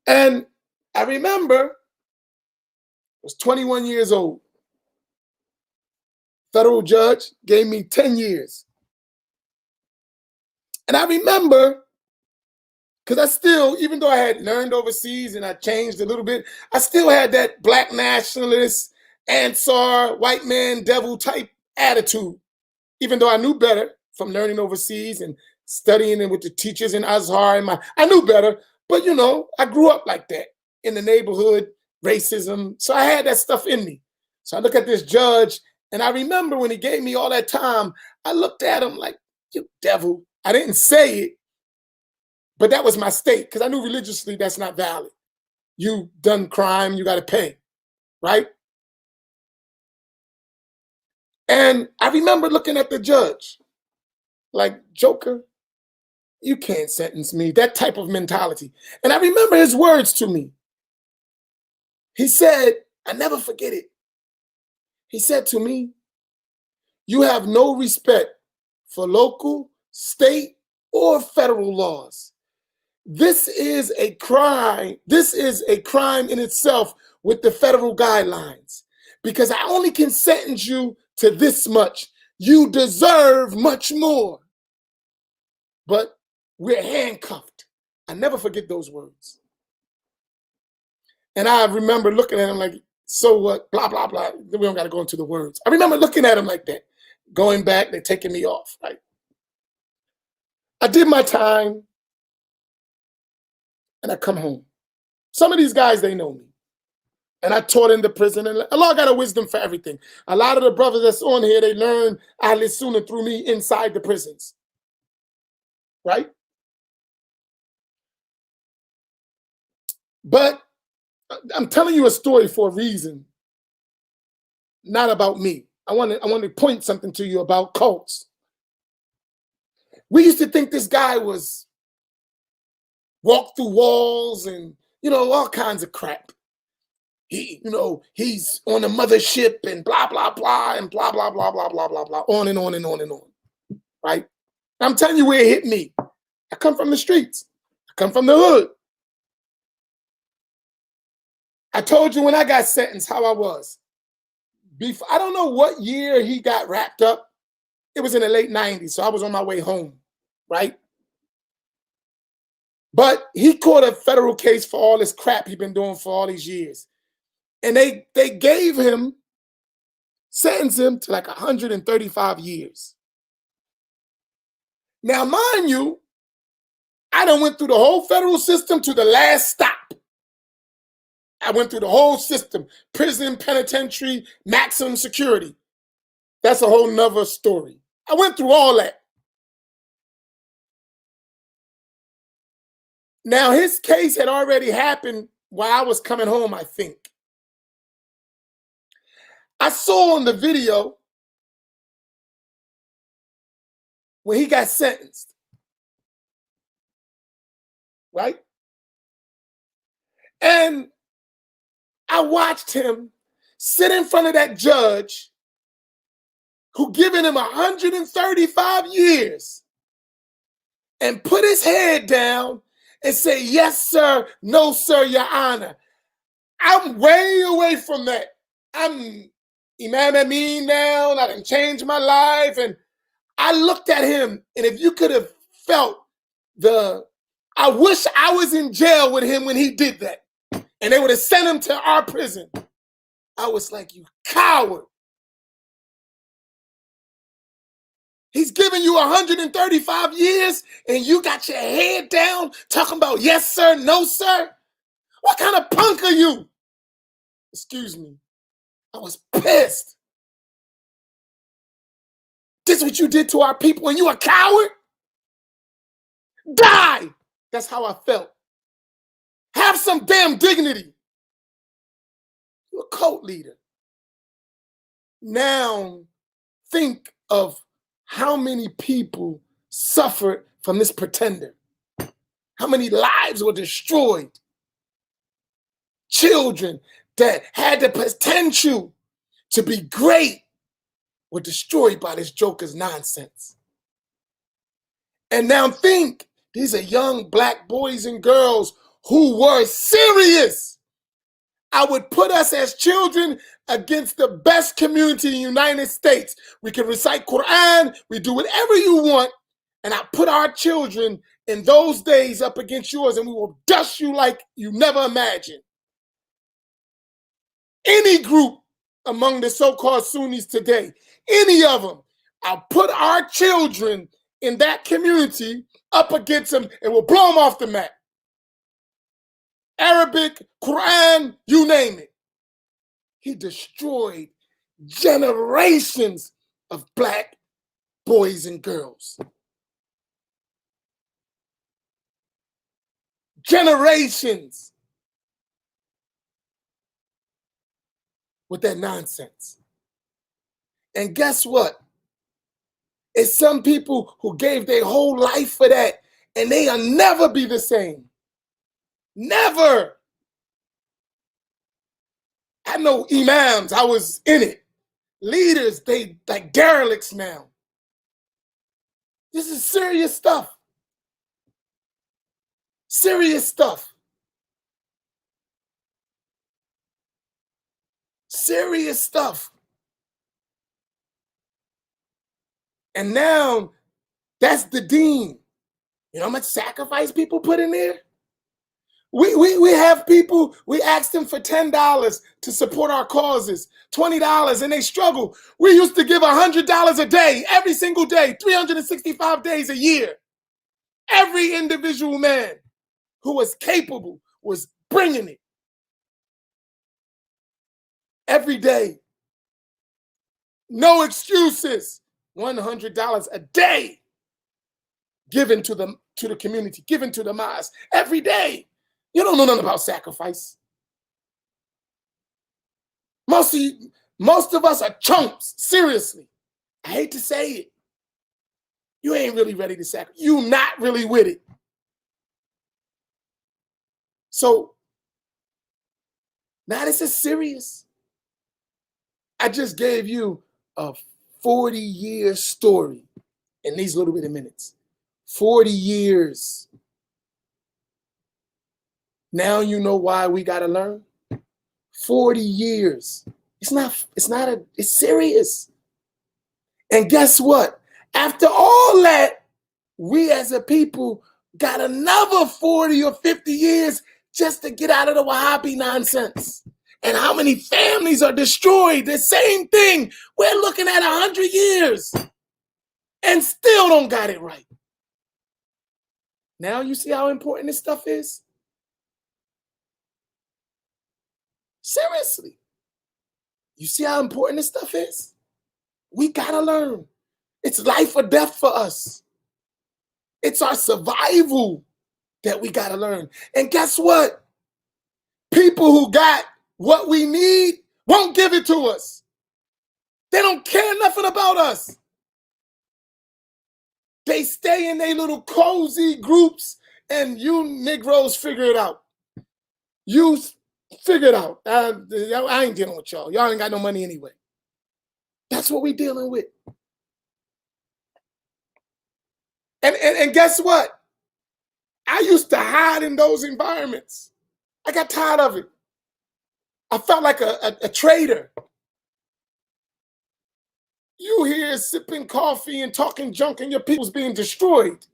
And I remember I was 21 years old. Federal judge gave me 10 years. And I remember, because I still, even though I had learned overseas and I changed a little bit, I still had that black nationalist, Ansar, white man, devil type attitude. Even though I knew better from learning overseas and studying with the teachers in Azhar, I knew better, but I grew up like that in the neighborhood, racism. So I had that stuff in me. So I look at this judge, and I remember when he gave me all that time, I looked at him like, you devil. I didn't say it, but that was my state because I knew religiously that's not valid. You done crime, you got to pay, right? And I remember looking at the judge like, Joker, you can't sentence me, that type of mentality. And I remember his words to me. He said, I never forget it. He said to me, you have no respect for local, state, or federal laws. This is a crime. This is a crime in itself with the federal guidelines, because I only can sentence you to this much. You deserve much more. But we're handcuffed. I never forget those words. And I remember looking at him like, so what, blah, blah, blah. We don't got to go into the words. I remember looking at him like that. Going back, they're taking me off, right? I did my time, and I come home. Some of these guys, they know me. And I taught in the prison, and Allah got a wisdom for everything. A lot of the brothers that's on here, they learn Ahl Sunnah through me inside the prisons, right? But I'm telling you a story for a reason, not about me. I want to point something to you about cults. We used to think this guy was walk through walls and, all kinds of crap. He's on a mothership and blah, blah, blah, and blah, blah, blah, blah, blah, blah, blah, on and on and on and on, right? I'm telling you where it hit me. I come from the streets. I come from the hood. I told you when I got sentenced how I was. I don't know what year he got wrapped up. It was in the late 90s, so I was on my way home, right? But he caught a federal case for all this crap he'd been doing for all these years. And they sentenced him to like 135 years. Now, mind you, I done went through the whole federal system to the last stop. I went through the whole system, prison, penitentiary, maximum security. That's a whole nother story. I went through all that. Now, his case had already happened while I was coming home, I think. I saw on the video when he got sentenced, right? And I watched him sit in front of that judge who given him 135 years and put his head down and say, yes, sir, no, sir, your honor. I'm way away from that. I'm Imam Amin now, and I done changed my life. And I looked at him, and if you could have felt I wish I was in jail with him when he did that. And they would have sent him to our prison. I was like, you coward. He's giving you 135 years, and you got your head down talking about yes, sir, no, sir. What kind of punk are you? Excuse me. I was pissed. This is what you did to our people, and you a coward? Die! That's how I felt. Have some damn dignity. You're a cult leader. Now, think of how many people suffered from this pretender. How many lives were destroyed? Children that had the potential to be great were destroyed by this joker's nonsense. And now think, these are young black boys and girls who were serious. I would put us as children against the best community in the United States. We can recite Quran, we do whatever you want, and I put our children in those days up against yours, and we will dust you like you never imagined. Any group among the so-called Sunnis today, any of them, I'll put our children in that community up against them, and we'll blow them off the map. Arabic, Quran, you name it. He destroyed generations of black boys and girls. Generations with that nonsense. And guess what? It's some people who gave their whole life for that, and they'll never be the same. Never. I know imams, I was in it. Leaders, they like derelicts now. This is serious stuff. Serious stuff. Serious stuff. And now that's the dean. You know how much sacrifice people put in there? We have people, we ask them for $10 to support our causes, $20, and they struggle. We used to give $100 a day, every single day, 365 days a year. Every individual man who was capable was bringing it. Every day. No excuses. $100 a day given to the community, given to the mosque every day. You don't know nothing about sacrifice. Most of us are chumps, seriously. I hate to say it. You ain't really ready to sacrifice. You not really with it. So now this is serious. I just gave you a 40-year story in these little bit of minutes. 40 years. Now you know why we got to learn. 40 years. It's serious. And guess what? After all that, we as a people got another 40 or 50 years just to get out of the Wahhabi nonsense. And how many families are destroyed? The same thing. We're looking at 100 years and still don't got it right. Now you see how important this stuff is? Seriously. You see how important this stuff is? We gotta learn. It's life or death for us. It's our survival that we gotta learn. And guess what? People who got what we need won't give it to us. They don't care nothing about us. They stay in their little cozy groups and you Negroes figure it out. You figure it out. I ain't dealing with y'all. Y'all ain't got no money anyway. That's what we dealing with. And guess what? I used to hide in those environments. I got tired of it. I felt like a traitor. You here sipping coffee and talking junk and your people's being destroyed.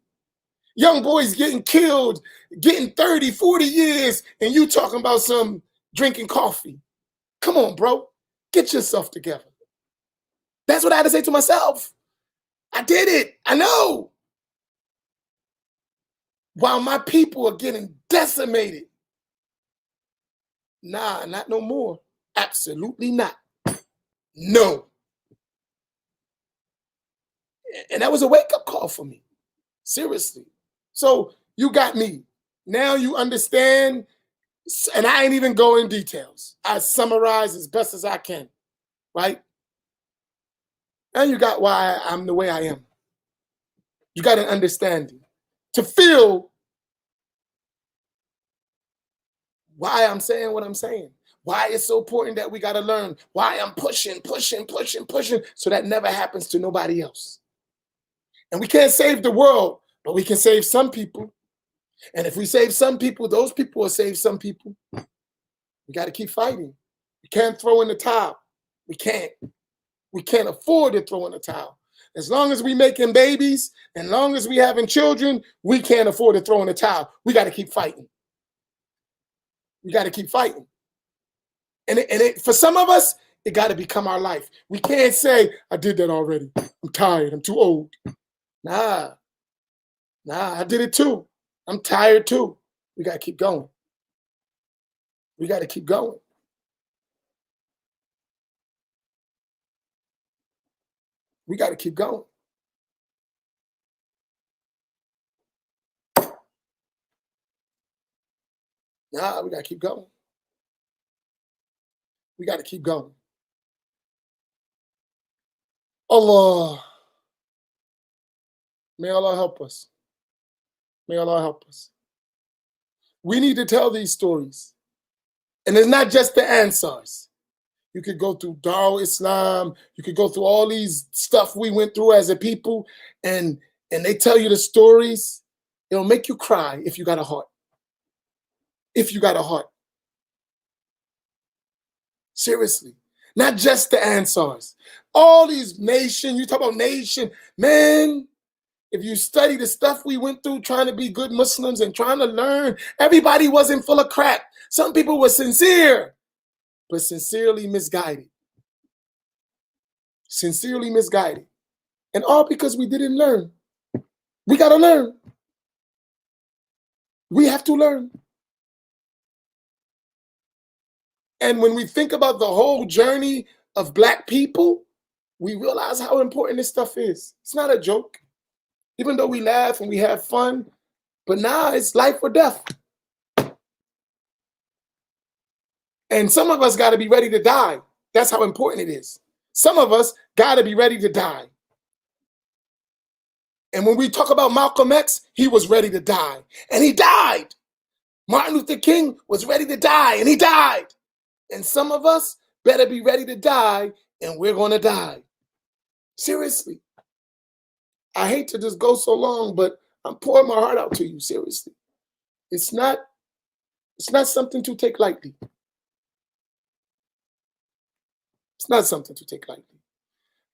Young boys getting killed, getting 30, 40 years, and you talking about some drinking coffee. Come on, bro. Get yourself together. That's what I had to say to myself. I did it. I know. While my people are getting decimated. Nah, not no more. Absolutely not. No. And that was a wake-up call for me. Seriously. So you got me. Now you understand, and I ain't even go in details. I summarize as best as I can, right? And you got why I'm the way I am. You got an understanding to feel why I'm saying what I'm saying. Why it's so important that we got to learn. Why I'm pushing, so that never happens to nobody else. And we can't save the world, but we can save some people. And if we save some people, those people will save some people. We got to keep fighting. We can't throw in the towel. We can't. We can't afford to throw in the towel. As long as we making babies, and long as we having children, we can't afford to throw in the towel. We got to keep fighting. We got to keep fighting. And for some of us, it got to become our life. We can't say, I did that already. I'm tired. I'm too old. Nah, I did it too. I'm tired too. We got to keep going. We got to keep going. We got to keep going. Nah, we got to keep going. We got to keep going. Allah. May Allah help us. May Allah help us. We need to tell these stories. And it's not just the Ansars. You could go through Darul Islam. You could go through all these stuff we went through as a people. And they tell you the stories. It'll make you cry if you got a heart. if you got a heart. Seriously. Not just the Ansars. All these nations, you talk about nation, man, if you study the stuff we went through trying to be good Muslims and trying to learn, everybody wasn't full of crap. Some people were sincere, but sincerely misguided. Sincerely misguided. And all because we didn't learn. We got to learn. We have to learn. And when we think about the whole journey of Black people, we realize how important this stuff is. It's not a joke. Even though we laugh and we have fun, but now it's life or death. And some of us got to be ready to die. That's how important it is. Some of us got to be ready to die. And when we talk about Malcolm X, he was ready to die. And he died. Martin Luther King was ready to die. And he died. And some of us better be ready to die. And we're going to die. Seriously. I hate to just go so long, but I'm pouring my heart out to you. Seriously. It's not something to take lightly. It's not something to take lightly.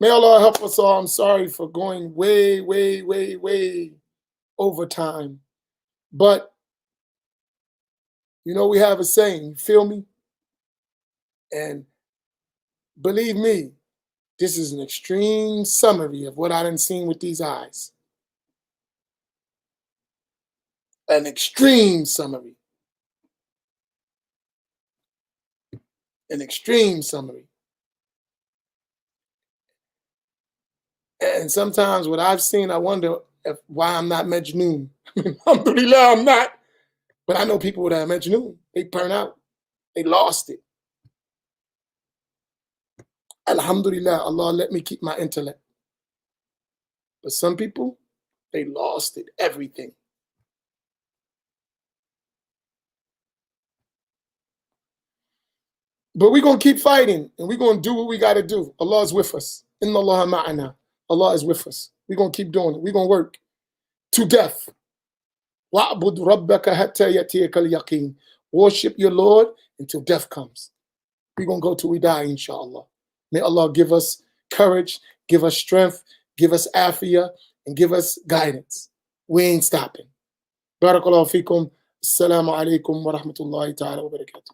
May Allah help us all. I'm sorry for going way, way, way, way over time. But, you know, we have a saying, you feel me? And believe me, this is an extreme summary of what I done seen with these eyes. An extreme summary. An extreme summary. And sometimes what I've seen, I wonder why I'm not Majnoon. Alhamdulillah, I'm not. But I know people that are Majnoon. They burn out. They lost it. Alhamdulillah, Allah let me keep my intellect. But some people, they lost it, everything. But we're going to keep fighting, and we're going to do what we got to do. Allah is with us. Inna Allah ma'ana. Allah is with us. We're going to keep doing it. We're going to work to death. وَعْبُدْ رَبَّكَ حَتَّى يَأْتِيَكَ الْيَقِينُ. Worship your Lord until death comes. We're going to go till we die, inshallah. May Allah give us courage, give us strength, give us afiyah, and give us guidance. We ain't stopping. Barakallahu feekum. Assalamu alaikum wa rahmatullahi ta'ala wa barakatuh.